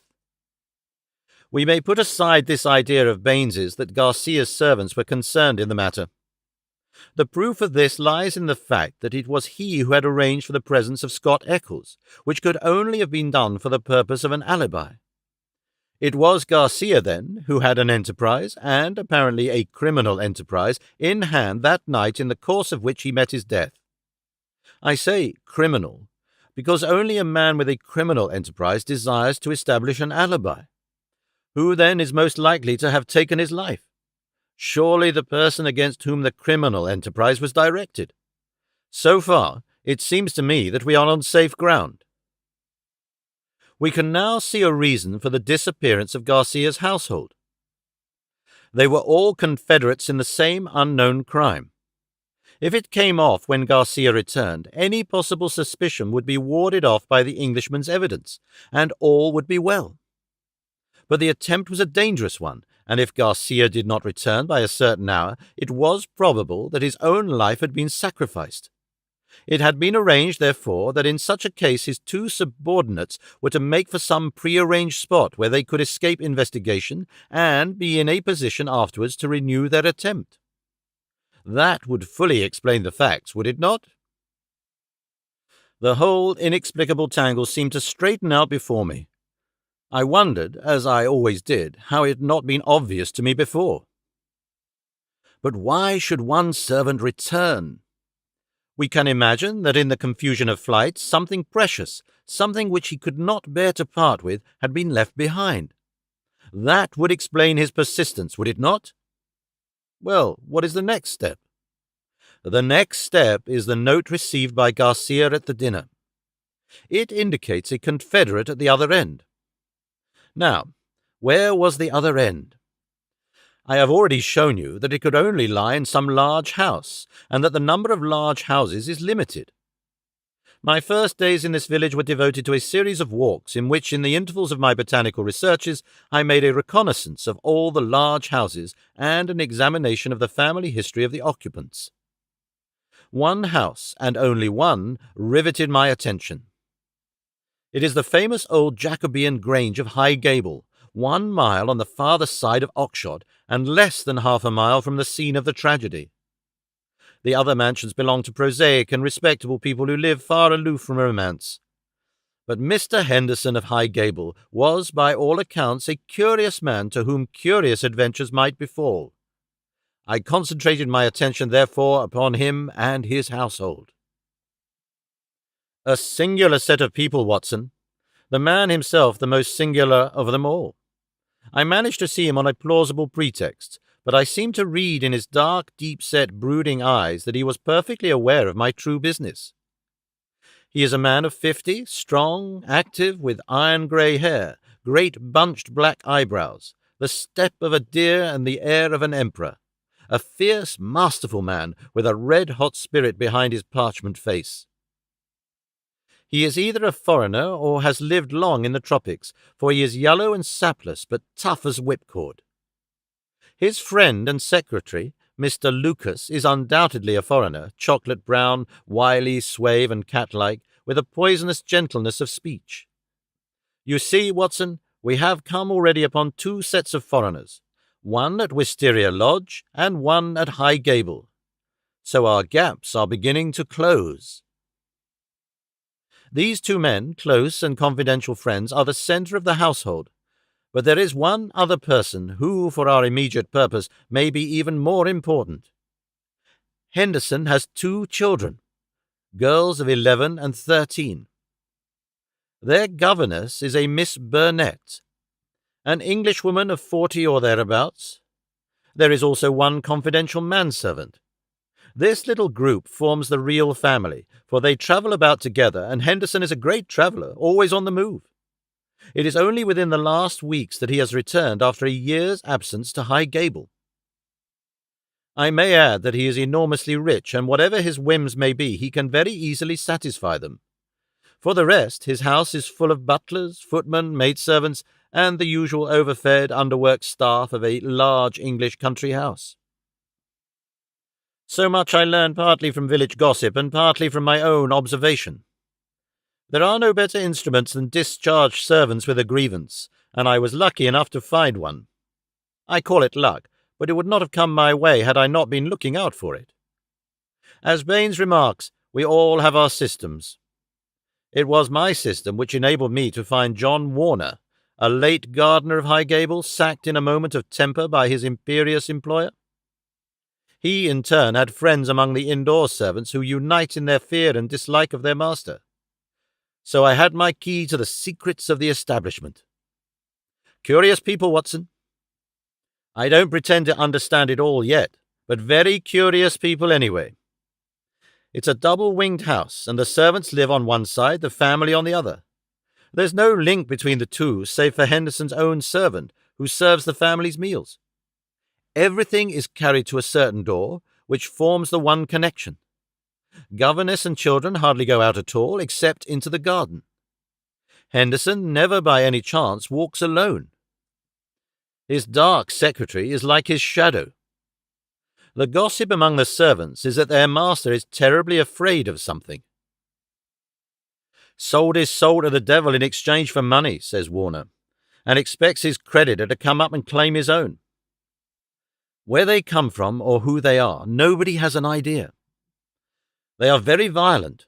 We may put aside this idea of Baines's that Garcia's servants were concerned in the matter. The proof of this lies in the fact that it was he who had arranged for the presence of Scott Eccles, which could only have been done for the purpose of an alibi. It was Garcia, then, who had an enterprise, and apparently a criminal enterprise, in hand that night in the course of which he met his death. I say criminal, because only a man with a criminal enterprise desires to establish an alibi. Who, then, is most likely to have taken his life? Surely the person against whom the criminal enterprise was directed. So far, it seems to me that we are on safe ground. We can now see a reason for the disappearance of Garcia's household. They were all confederates in the same unknown crime. If it came off when Garcia returned, any possible suspicion would be warded off by the Englishman's evidence, and all would be well. But the attempt was a dangerous one, and if Garcia did not return by a certain hour, it was probable that his own life had been sacrificed. It had been arranged, therefore, that in such a case his two subordinates were to make for some prearranged spot where they could escape investigation and be in a position afterwards to renew their attempt. That would fully explain the facts, would it not? The whole inexplicable tangle seemed to straighten out before me. I wondered, as I always did, how it had not been obvious to me before. But why should one servant return? We can imagine that in the confusion of flight, something precious, something which he could not bear to part with, had been left behind. That would explain his persistence, would it not? Well, what is the next step? The next step is the note received by Garcia at the dinner. It indicates a confederate at the other end. Now, where was the other end? I have already shown you that it could only lie in some large house, and that the number of large houses is limited. My first days in this village were devoted to a series of walks in which, in the intervals of my botanical researches, I made a reconnaissance of all the large houses and an examination of the family history of the occupants. One house, and only one, riveted my attention. It is the famous old Jacobean Grange of High Gable, 1 mile on the farther side of Oxshott, and less than half a mile from the scene of the tragedy. The other mansions belong to prosaic and respectable people who live far aloof from romance. But Mr. Henderson of High Gable was, by all accounts, a curious man to whom curious adventures might befall. I concentrated my attention, therefore, upon him and his household. A singular set of people, Watson. The man himself the most singular of them all. I managed to see him on a plausible pretext, but I seemed to read in his dark, deep-set, brooding eyes that he was perfectly aware of my true business. He is a man of 50, strong, active, with iron-grey hair, great bunched black eyebrows, the step of a deer and the air of an emperor. A fierce, masterful man with a red-hot spirit behind his parchment face. He is either a foreigner or has lived long in the tropics, for he is yellow and sapless, but tough as whipcord. His friend and secretary, Mr. Lucas, is undoubtedly a foreigner, chocolate-brown, wily, suave, and cat-like, with a poisonous gentleness of speech. You see, Watson, we have come already upon 2 sets of foreigners, one at Wisteria Lodge and one at High Gable. So our gaps are beginning to close. These 2 men, close and confidential friends, are the centre of the household, but there is one other person who, for our immediate purpose, may be even more important. Henderson has 2 children, girls of 11 and 13. Their governess is a Miss Burnett, an Englishwoman of 40 or thereabouts. There is also one confidential manservant. This little group forms the real family, for they travel about together, and Henderson is a great traveller, always on the move. It is only within the last weeks that he has returned after a year's absence to High Gable. I may add that he is enormously rich, and whatever his whims may be, he can very easily satisfy them. For the rest, his house is full of butlers, footmen, maidservants, and the usual overfed, underworked staff of a large English country house. So much I learned partly from village gossip and partly from my own observation. There are no better instruments than discharged servants with a grievance, and I was lucky enough to find one. I call it luck, but it would not have come my way had I not been looking out for it. As Baines remarks, we all have our systems. It was my system which enabled me to find John Warner, a late gardener of High Gable, sacked in a moment of temper by his imperious employer. He, in turn, had friends among the indoor servants who unite in their fear and dislike of their master. So I had my key to the secrets of the establishment. Curious people, Watson. I don't pretend to understand it all yet, but very curious people anyway. It's a double-winged house, and the servants live on one side, the family on the other. There's no link between the two, save for Henderson's own servant, who serves the family's meals. Everything is carried to a certain door, which forms the one connection. Governess and children hardly go out at all, except into the garden. Henderson never by any chance walks alone. His dark secretary is like his shadow. The gossip among the servants is that their master is terribly afraid of something. Sold his soul to the devil in exchange for money, says Warner, and expects his creditor to come up and claim his own. Where they come from or who they are, nobody has an idea. They are very violent.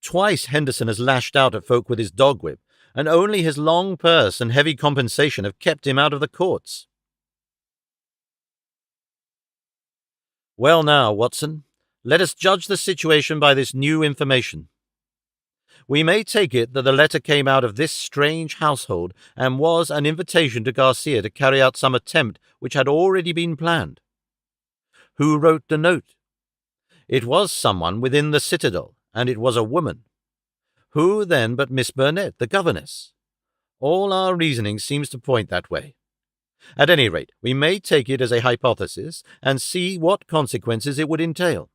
Twice Henderson has lashed out at folk with his dog whip, and only his long purse and heavy compensation have kept him out of the courts. Well now, Watson, Let us judge the situation by this new information. We may take it that the letter came out of this strange household and was an invitation to Garcia to carry out some attempt which had already been planned. Who wrote the note? It was someone within the citadel, and it was a woman. Who then but Miss Burnett, the governess? All our reasoning seems to point that way. At any rate, we may take it as a hypothesis and see what consequences it would entail.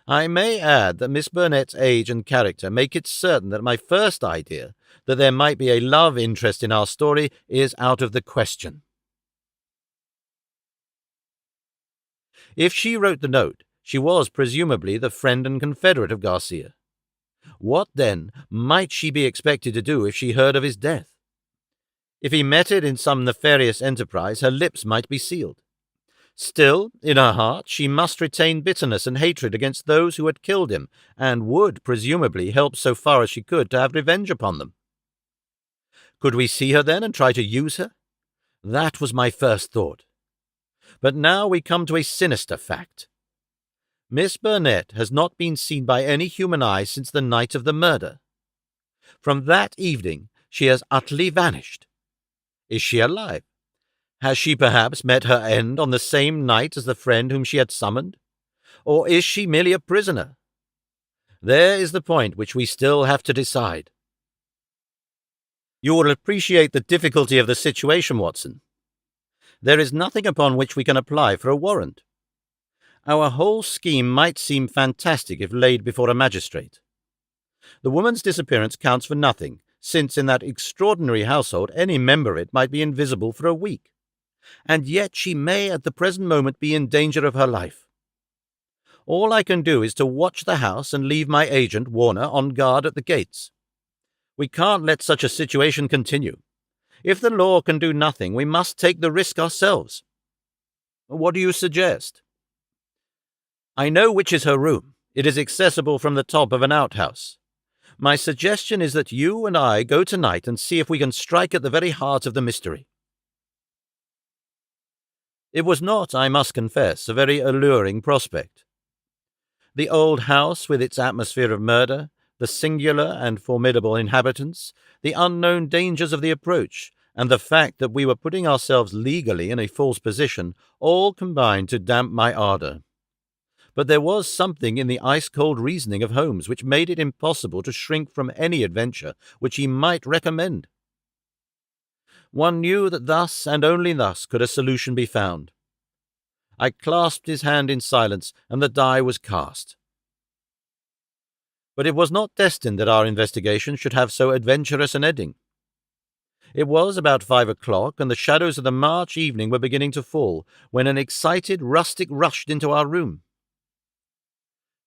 I may add that Miss Burnett's age and character make it certain that my first idea, that there might be a love interest in our story, is out of the question. If she wrote the note, she was presumably the friend and confederate of Garcia. What, then, might she be expected to do if she heard of his death? If he met it in some nefarious enterprise, her lips might be sealed. Still, in her heart, she must retain bitterness and hatred against those who had killed him, and would, presumably, help so far as she could to have revenge upon them. Could we see her then and try to use her? That was my first thought. But now we come to a sinister fact. Miss Burnett has not been seen by any human eye since the night of the murder. From that evening she has utterly vanished. Is she alive? Has she perhaps met her end on the same night as the friend whom she had summoned? Or is she merely a prisoner? There is the point which we still have to decide. You will appreciate the difficulty of the situation, Watson. There is nothing upon which we can apply for a warrant. Our whole scheme might seem fantastic if laid before a magistrate. The woman's disappearance counts for nothing, since in that extraordinary household any member of it might be invisible for a week. And yet she may at the present moment be in danger of her life. All I can do is to watch the house and leave my agent, Warner, on guard at the gates. We can't let such a situation continue. If the law can do nothing, we must take the risk ourselves. What do you suggest? I know which is her room. It is accessible from the top of an outhouse. My suggestion is that you and I go tonight and see if we can strike at the very heart of the mystery. It was not, I must confess, a very alluring prospect. The old house with its atmosphere of murder, the singular and formidable inhabitants, the unknown dangers of the approach, and the fact that we were putting ourselves legally in a false position, all combined to damp my ardour. But there was something in the ice-cold reasoning of Holmes which made it impossible to shrink from any adventure which he might recommend. One knew that thus, and only thus, could a solution be found. I clasped his hand in silence, and the die was cast. But it was not destined that our investigation should have so adventurous an ending. It was about 5 o'clock, and the shadows of the March evening were beginning to fall, when an excited rustic rushed into our room.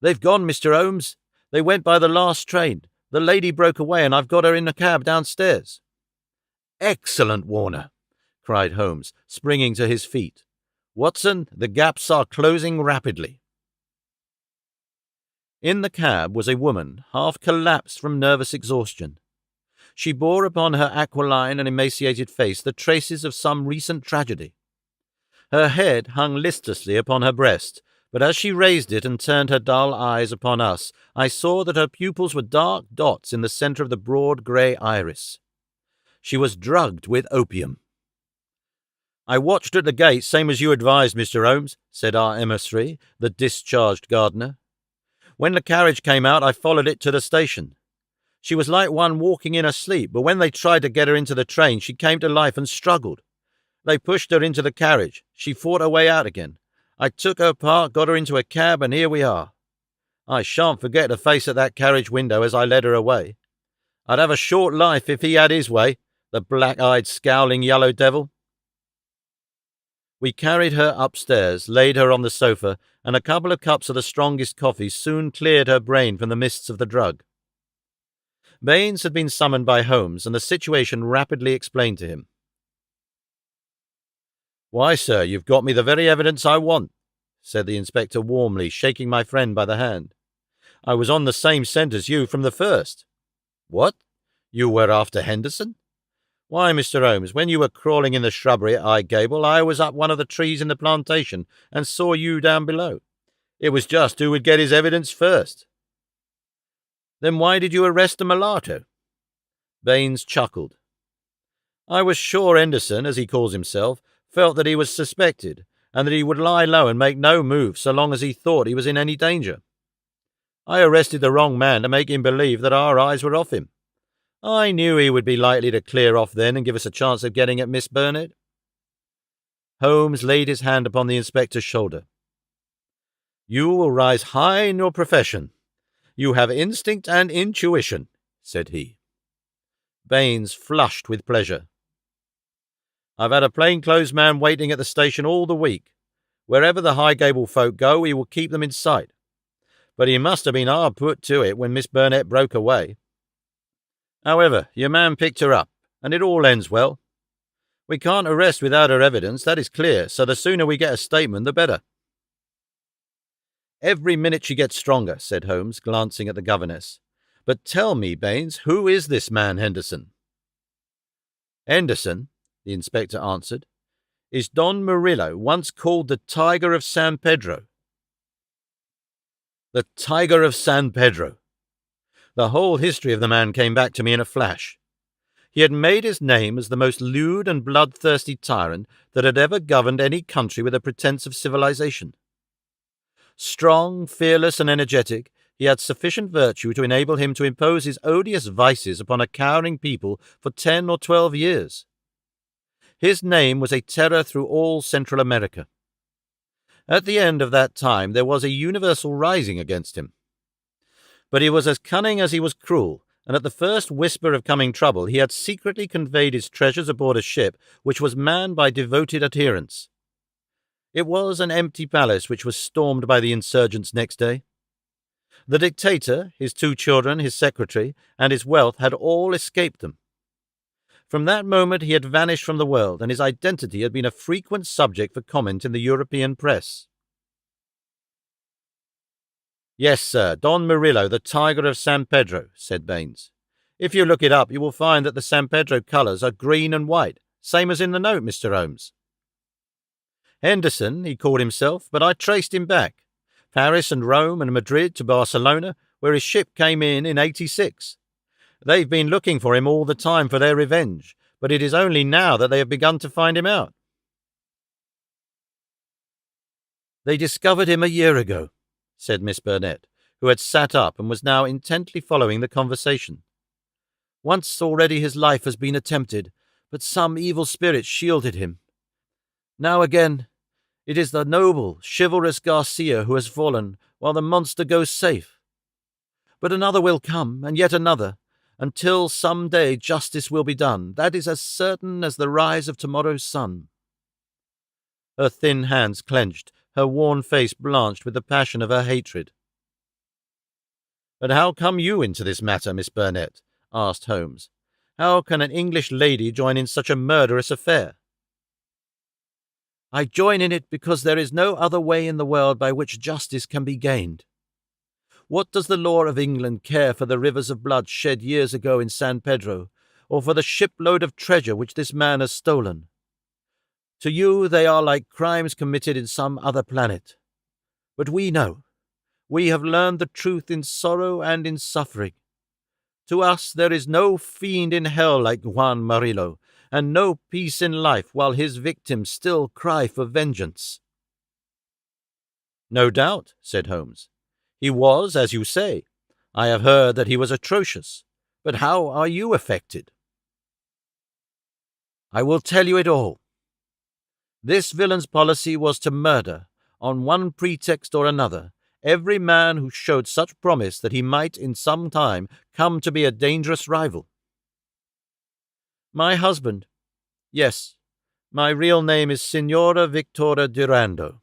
"They've gone, Mr. Holmes. They went by the last train. The lady broke away, and I've got her in a cab downstairs." "Excellent, Warner," cried Holmes, springing to his feet. "Watson, the gaps are closing rapidly." In the cab was a woman, half collapsed from nervous exhaustion. She bore upon her aquiline and emaciated face the traces of some recent tragedy. Her head hung listlessly upon her breast, but as she raised it and turned her dull eyes upon us, I saw that her pupils were dark dots in the centre of the broad grey iris. She was drugged with opium. "I watched at the gate, same as you advised, Mr. Holmes," said our emissary, the discharged gardener. "When the carriage came out, I followed it to the station. She was like one walking in her sleep, but when they tried to get her into the train, she came to life and struggled. They pushed her into the carriage. She fought her way out again. I took her part, got her into a cab, and here we are. I shan't forget the face at that carriage window as I led her away. I'd have a short life if he had his way, the black-eyed, scowling yellow devil." We carried her upstairs, laid her on the sofa, and a couple of cups of the strongest coffee soon cleared her brain from the mists of the drug. Baines had been summoned by Holmes, and the situation rapidly explained to him. "Why, sir, you've got me the very evidence I want," said the inspector warmly, shaking my friend by the hand. "I was on the same scent as you from the first." "What? You were after Henderson?" "Why, Mr. Holmes, when you were crawling in the shrubbery at High Gable, I was up one of the trees in the plantation and saw you down below. It was just who would get his evidence first. Then why did you arrest the mulatto? Baines chuckled. I was sure Henderson, as he calls himself, felt that he was suspected, and that he would lie low and make no move so long as he thought he was in any danger. I arrested the wrong man to make him believe that our eyes were off him. I knew he would be likely to clear off then and give us a chance of getting at Miss Burnett. Holmes laid his hand upon the inspector's shoulder. You will rise high in your profession. You have instinct and intuition, said he. Baines flushed with pleasure. I've had a plainclothes man waiting at the station all the week. Wherever the Highgable folk go, he will keep them in sight. But he must have been hard put to it when Miss Burnett broke away. However, your man picked her up, and it all ends well. We can't arrest without her evidence, that is clear, so the sooner we get a statement, the better. Every minute she gets stronger, said Holmes, glancing at the governess. But tell me, Baines, who is this man Henderson? Henderson, the inspector answered, is Don Murillo, once called the Tiger of San Pedro. The Tiger of San Pedro. The whole history of the man came back to me in a flash. He had made his name as the most lewd and bloodthirsty tyrant that had ever governed any country with a pretence of civilization. Strong, fearless, and energetic, he had sufficient virtue to enable him to impose his odious vices upon a cowering people for 10 or 12 years. His name was a terror through all Central America. At the end of that time there was a universal rising against him. But he was as cunning as he was cruel, and at the first whisper of coming trouble he had secretly conveyed his treasures aboard a ship which was manned by devoted adherents. It was an empty palace which was stormed by the insurgents next day. The dictator, his 2 children, his secretary, and his wealth had all escaped them. From that moment he had vanished from the world, and his identity had been a frequent subject for comment in the European press. Yes, sir, Don Murillo, the Tiger of San Pedro, said Baines. If you look it up, you will find that the San Pedro colours are green and white, same as in the note, Mr. Holmes. Henderson, he called himself, but I traced him back. Paris and Rome and Madrid to Barcelona, where his ship came in 86. They've been looking for him all the time for their revenge, but it is only now that they have begun to find him out. They discovered him a year ago, said Miss Burnett, who had sat up and was now intently following the conversation. Once already his life has been attempted, but some evil spirit shielded him. Now again, it is the noble, chivalrous Garcia who has fallen, while the monster goes safe. But another will come, and yet another, until some day justice will be done. That is as certain as the rise of tomorrow's sun. Her thin hands clenched, her worn face blanched with the passion of her hatred. But how come you into this matter, Miss Burnett? Asked Holmes. How can an English lady join in such a murderous affair? I join in it because there is no other way in the world by which justice can be gained. What does the law of England care for the rivers of blood shed years ago in San Pedro, or for the shipload of treasure which this man has stolen? To you they are like crimes committed in some other planet. But we know. We have learned the truth in sorrow and in suffering. To us there is no fiend in hell like Juan Murillo, and no peace in life while his victims still cry for vengeance. No doubt, said Holmes. He was, as you say. I have heard that he was atrocious. But how are you affected? I will tell you it all. This villain's policy was to murder, on one pretext or another, every man who showed such promise that he might in some time come to be a dangerous rival. My husband, yes, my real name is Signora Victoria Durando,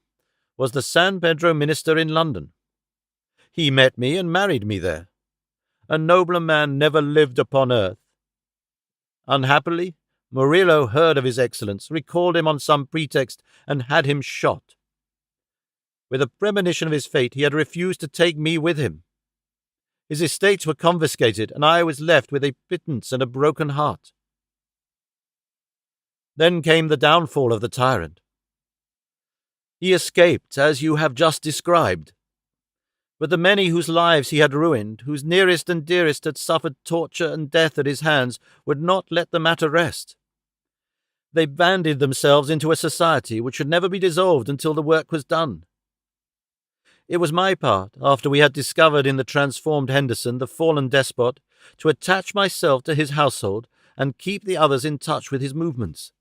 was the San Pedro minister in London. He met me and married me there. A nobler man never lived upon earth. Unhappily, Murillo heard of his excellence, recalled him on some pretext, and had him shot. With a premonition of his fate, he had refused to take me with him. His estates were confiscated, and I was left with a pittance and a broken heart. Then came the downfall of the tyrant. He escaped, as you have just described, But the many whose lives he had ruined, whose nearest and dearest had suffered torture and death at his hands, would not let the matter rest. They banded themselves into a society which should never be dissolved until the work was done. It was my part, after we had discovered in the transformed Henderson the fallen despot, to attach myself to his household and keep the others in touch with his movements.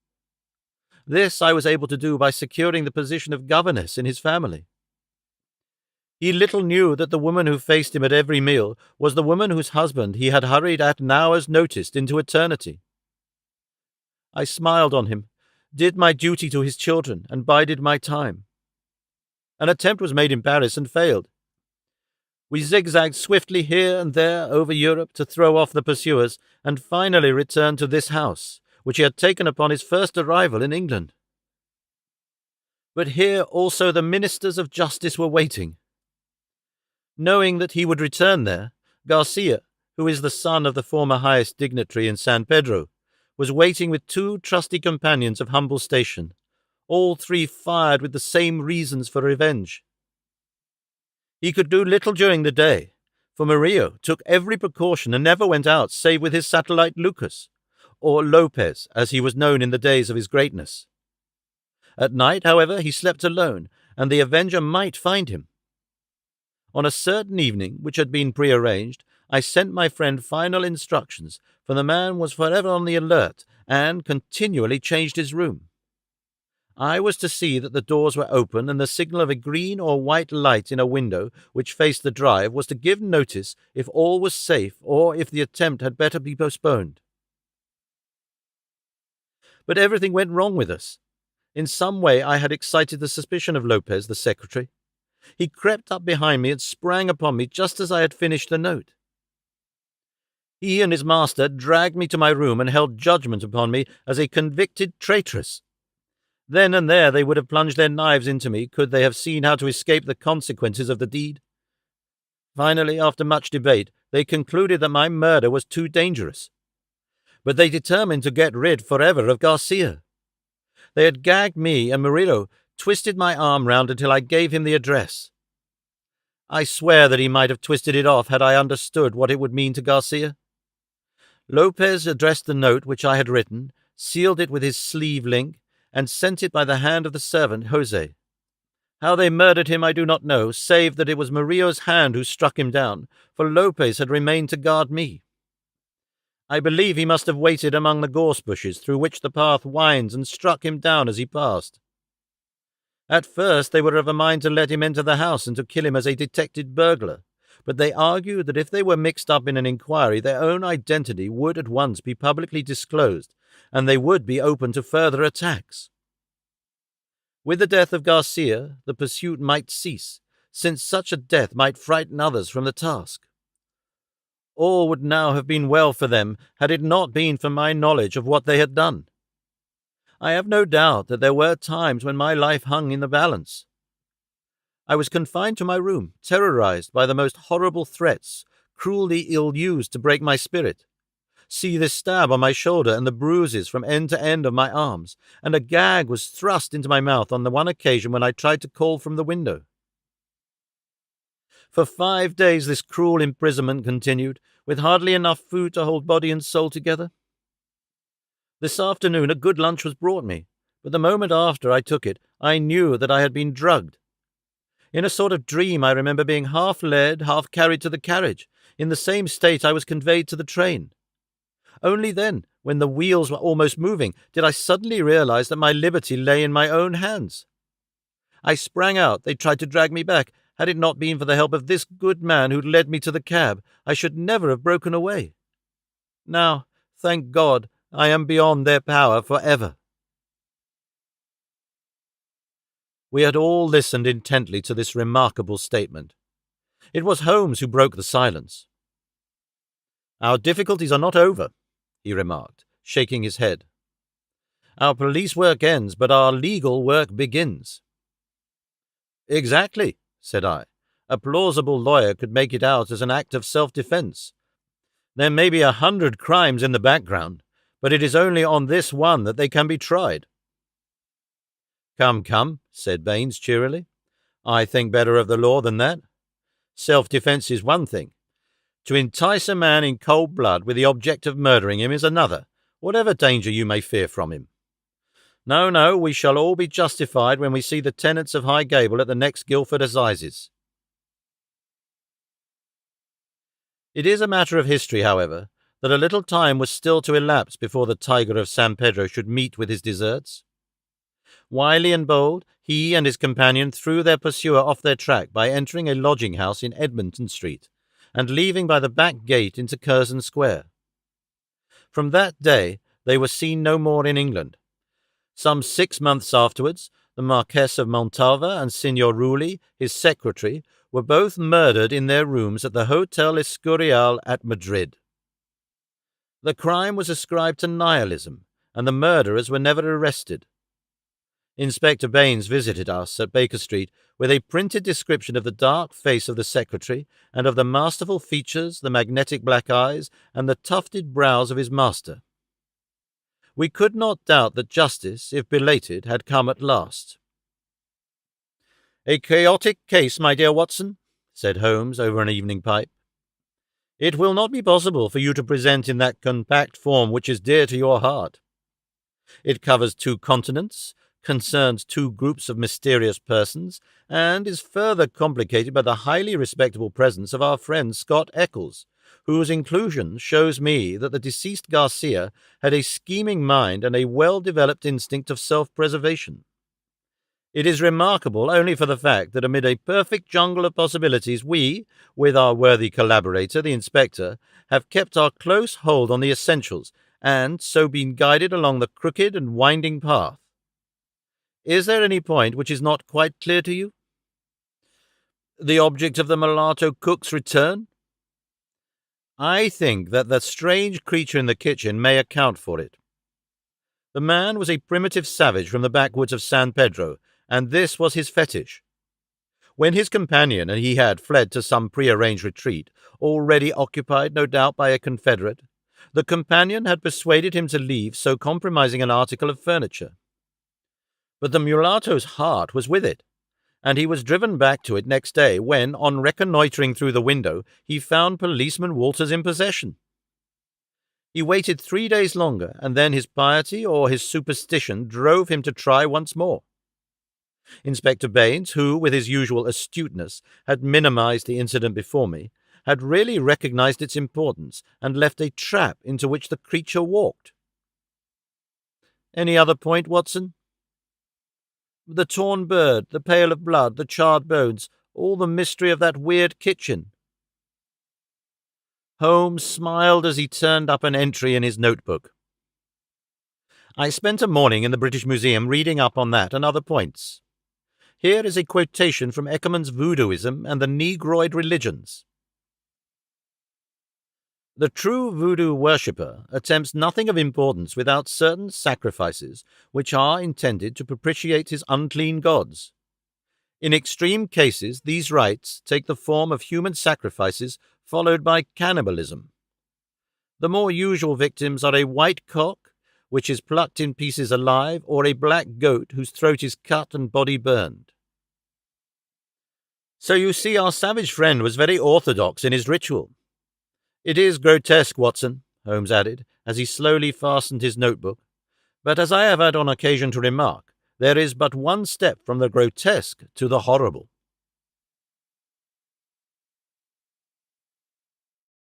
This I was able to do by securing the position of governess in his family. He little knew that the woman who faced him at every meal was the woman whose husband he had hurried at an hour's notice into eternity. I smiled on him, did my duty to his children, and bided my time. An attempt was made in Paris and failed. We zigzagged swiftly here and there over Europe to throw off the pursuers, and finally returned to this house, which he had taken upon his first arrival in England. But here also the ministers of justice were waiting. Knowing that he would return there, Garcia, who is the son of the former highest dignitary in San Pedro, was waiting with 2 trusty companions of humble station, all 3 fired with the same reasons for revenge. He could do little during the day, for Murillo took every precaution and never went out save with his satellite Lucas, or Lopez, as he was known in the days of his greatness. At night, however, he slept alone, and the avenger might find him. On a certain evening, which had been prearranged, I sent my friend final instructions, for the man was forever on the alert and continually changed his room. I was to see that the doors were open, and the signal of a green or white light in a window which faced the drive was to give notice if all was safe or if the attempt had better be postponed. But everything went wrong with us. In some way I had excited the suspicion of Lopez, the secretary. He crept up behind me and sprang upon me just as I had finished the note. He and his master dragged me to my room and held judgment upon me as a convicted traitress. Then and there they would have plunged their knives into me could they have seen how to escape the consequences of the deed. Finally, after much debate, they concluded that my murder was too dangerous. But they determined to get rid forever of Garcia. They had gagged me, and Murillo twisted my arm round until I gave him the address. I swear that he might have twisted it off had I understood what it would mean to Garcia. Lopez addressed the note which I had written, sealed it with his sleeve link, and sent it by the hand of the servant, Jose. How they murdered him I do not know, save that it was Murillo's hand who struck him down, for Lopez had remained to guard me. I believe he must have waited among the gorse bushes through which the path winds and struck him down as he passed. At first they were of a mind to let him enter the house and to kill him as a detected burglar, but they argued that if they were mixed up in an inquiry their own identity would at once be publicly disclosed, and they would be open to further attacks. With the death of Garcia, the pursuit might cease, since such a death might frighten others from the task. All would now have been well for them had it not been for my knowledge of what they had done. I have no doubt that there were times when my life hung in the balance. I was confined to my room, terrorized by the most horrible threats, cruelly ill-used to break my spirit. See this stab on my shoulder and the bruises from end to end of my arms, and a gag was thrust into my mouth on the one occasion when I tried to call from the window. For 5 days this cruel imprisonment continued, with hardly enough food to hold body and soul together. This afternoon a good lunch was brought me, but the moment after I took it, I knew that I had been drugged. In a sort of dream I remember being half led, half carried to the carriage. In the same state I was conveyed to the train. Only then, when the wheels were almost moving, did I suddenly realize that my liberty lay in my own hands. I sprang out. They tried to drag me back. Had it not been for the help of this good man who led me to the cab, I should never have broken away. Now, thank God, I am beyond their power forever. We had all listened intently to this remarkable statement. It was Holmes who broke the silence. "Our difficulties are not over," he remarked, shaking his head. "Our police work ends, but our legal work begins." "Exactly," said I. "A plausible lawyer could make it out as an act of self-defense. There may be 100 crimes in the background, but it is only on this one that they can be tried." "Come, come," said Baines cheerily. "I think better of the law than that. Self-defense is one thing. To entice a man in cold blood with the object of murdering him is another, whatever danger you may fear from him. No, no, we shall all be justified when we see the tenants of High Gable at the next Guildford Assizes. It is a matter of history, however, that a little time was still to elapse before the Tiger of San Pedro should meet with his deserts. Wily and bold, he and his companion threw their pursuer off their track by entering a lodging-house in Edmonton Street, and leaving by the back gate into Curzon Square. From that day they were seen no more in England. Some 6 months afterwards, the Marquess of Montalva and Signor Rulli, his secretary, were both murdered in their rooms at the Hotel Escurial at Madrid. The crime was ascribed to nihilism, and the murderers were never arrested. Inspector Baines visited us at Baker Street with a printed description of the dark face of the secretary and of the masterful features, the magnetic black eyes, and the tufted brows of his master. We could not doubt that justice, if belated, had come at last. "A chaotic case, my dear Watson," said Holmes over an evening pipe. "It will not be possible for you to present in that compact form which is dear to your heart. It covers 2 continents, concerns 2 groups of mysterious persons, and is further complicated by the highly respectable presence of our friend Scott Eccles, whose inclusion shows me that the deceased Garcia had a scheming mind and a well-developed instinct of self-preservation. It is remarkable only for the fact that amid a perfect jungle of possibilities we, with our worthy collaborator, the inspector, have kept our close hold on the essentials, and so been guided along the crooked and winding path. Is there any point which is not quite clear to you?" "The object of the mulatto cook's return?" "I think that the strange creature in the kitchen may account for it. The man was a primitive savage from the backwoods of San Pedro, and this was his fetish. When his companion and he had fled to some prearranged retreat, already occupied no doubt by a confederate, the companion had persuaded him to leave so compromising an article of furniture. But the mulatto's heart was with it, and he was driven back to it next day when, on reconnoitring through the window, he found Policeman Walters in possession. He waited 3 days longer, and then his piety or his superstition drove him to try once more. Inspector Baines, who, with his usual astuteness, had minimized the incident before me, had really recognized its importance and left a trap into which the creature walked. Any other point, Watson?" "The torn bird, the pail of blood, the charred bones, all the mystery of that weird kitchen." Holmes smiled as he turned up an entry in his notebook. "I spent a morning in the British Museum reading up on that and other points. Here is a quotation from Eckermann's Voodooism and the Negroid Religions. The true voodoo worshipper attempts nothing of importance without certain sacrifices which are intended to propitiate his unclean gods. In extreme cases, these rites take the form of human sacrifices followed by cannibalism. The more usual victims are a white cock, which is plucked in pieces alive, or a black goat whose throat is cut and body burned. So you see our savage friend was very orthodox in his ritual. It is grotesque, Watson," Holmes added, as he slowly fastened his notebook, "but as I have had on occasion to remark, there is but one step from the grotesque to the horrible."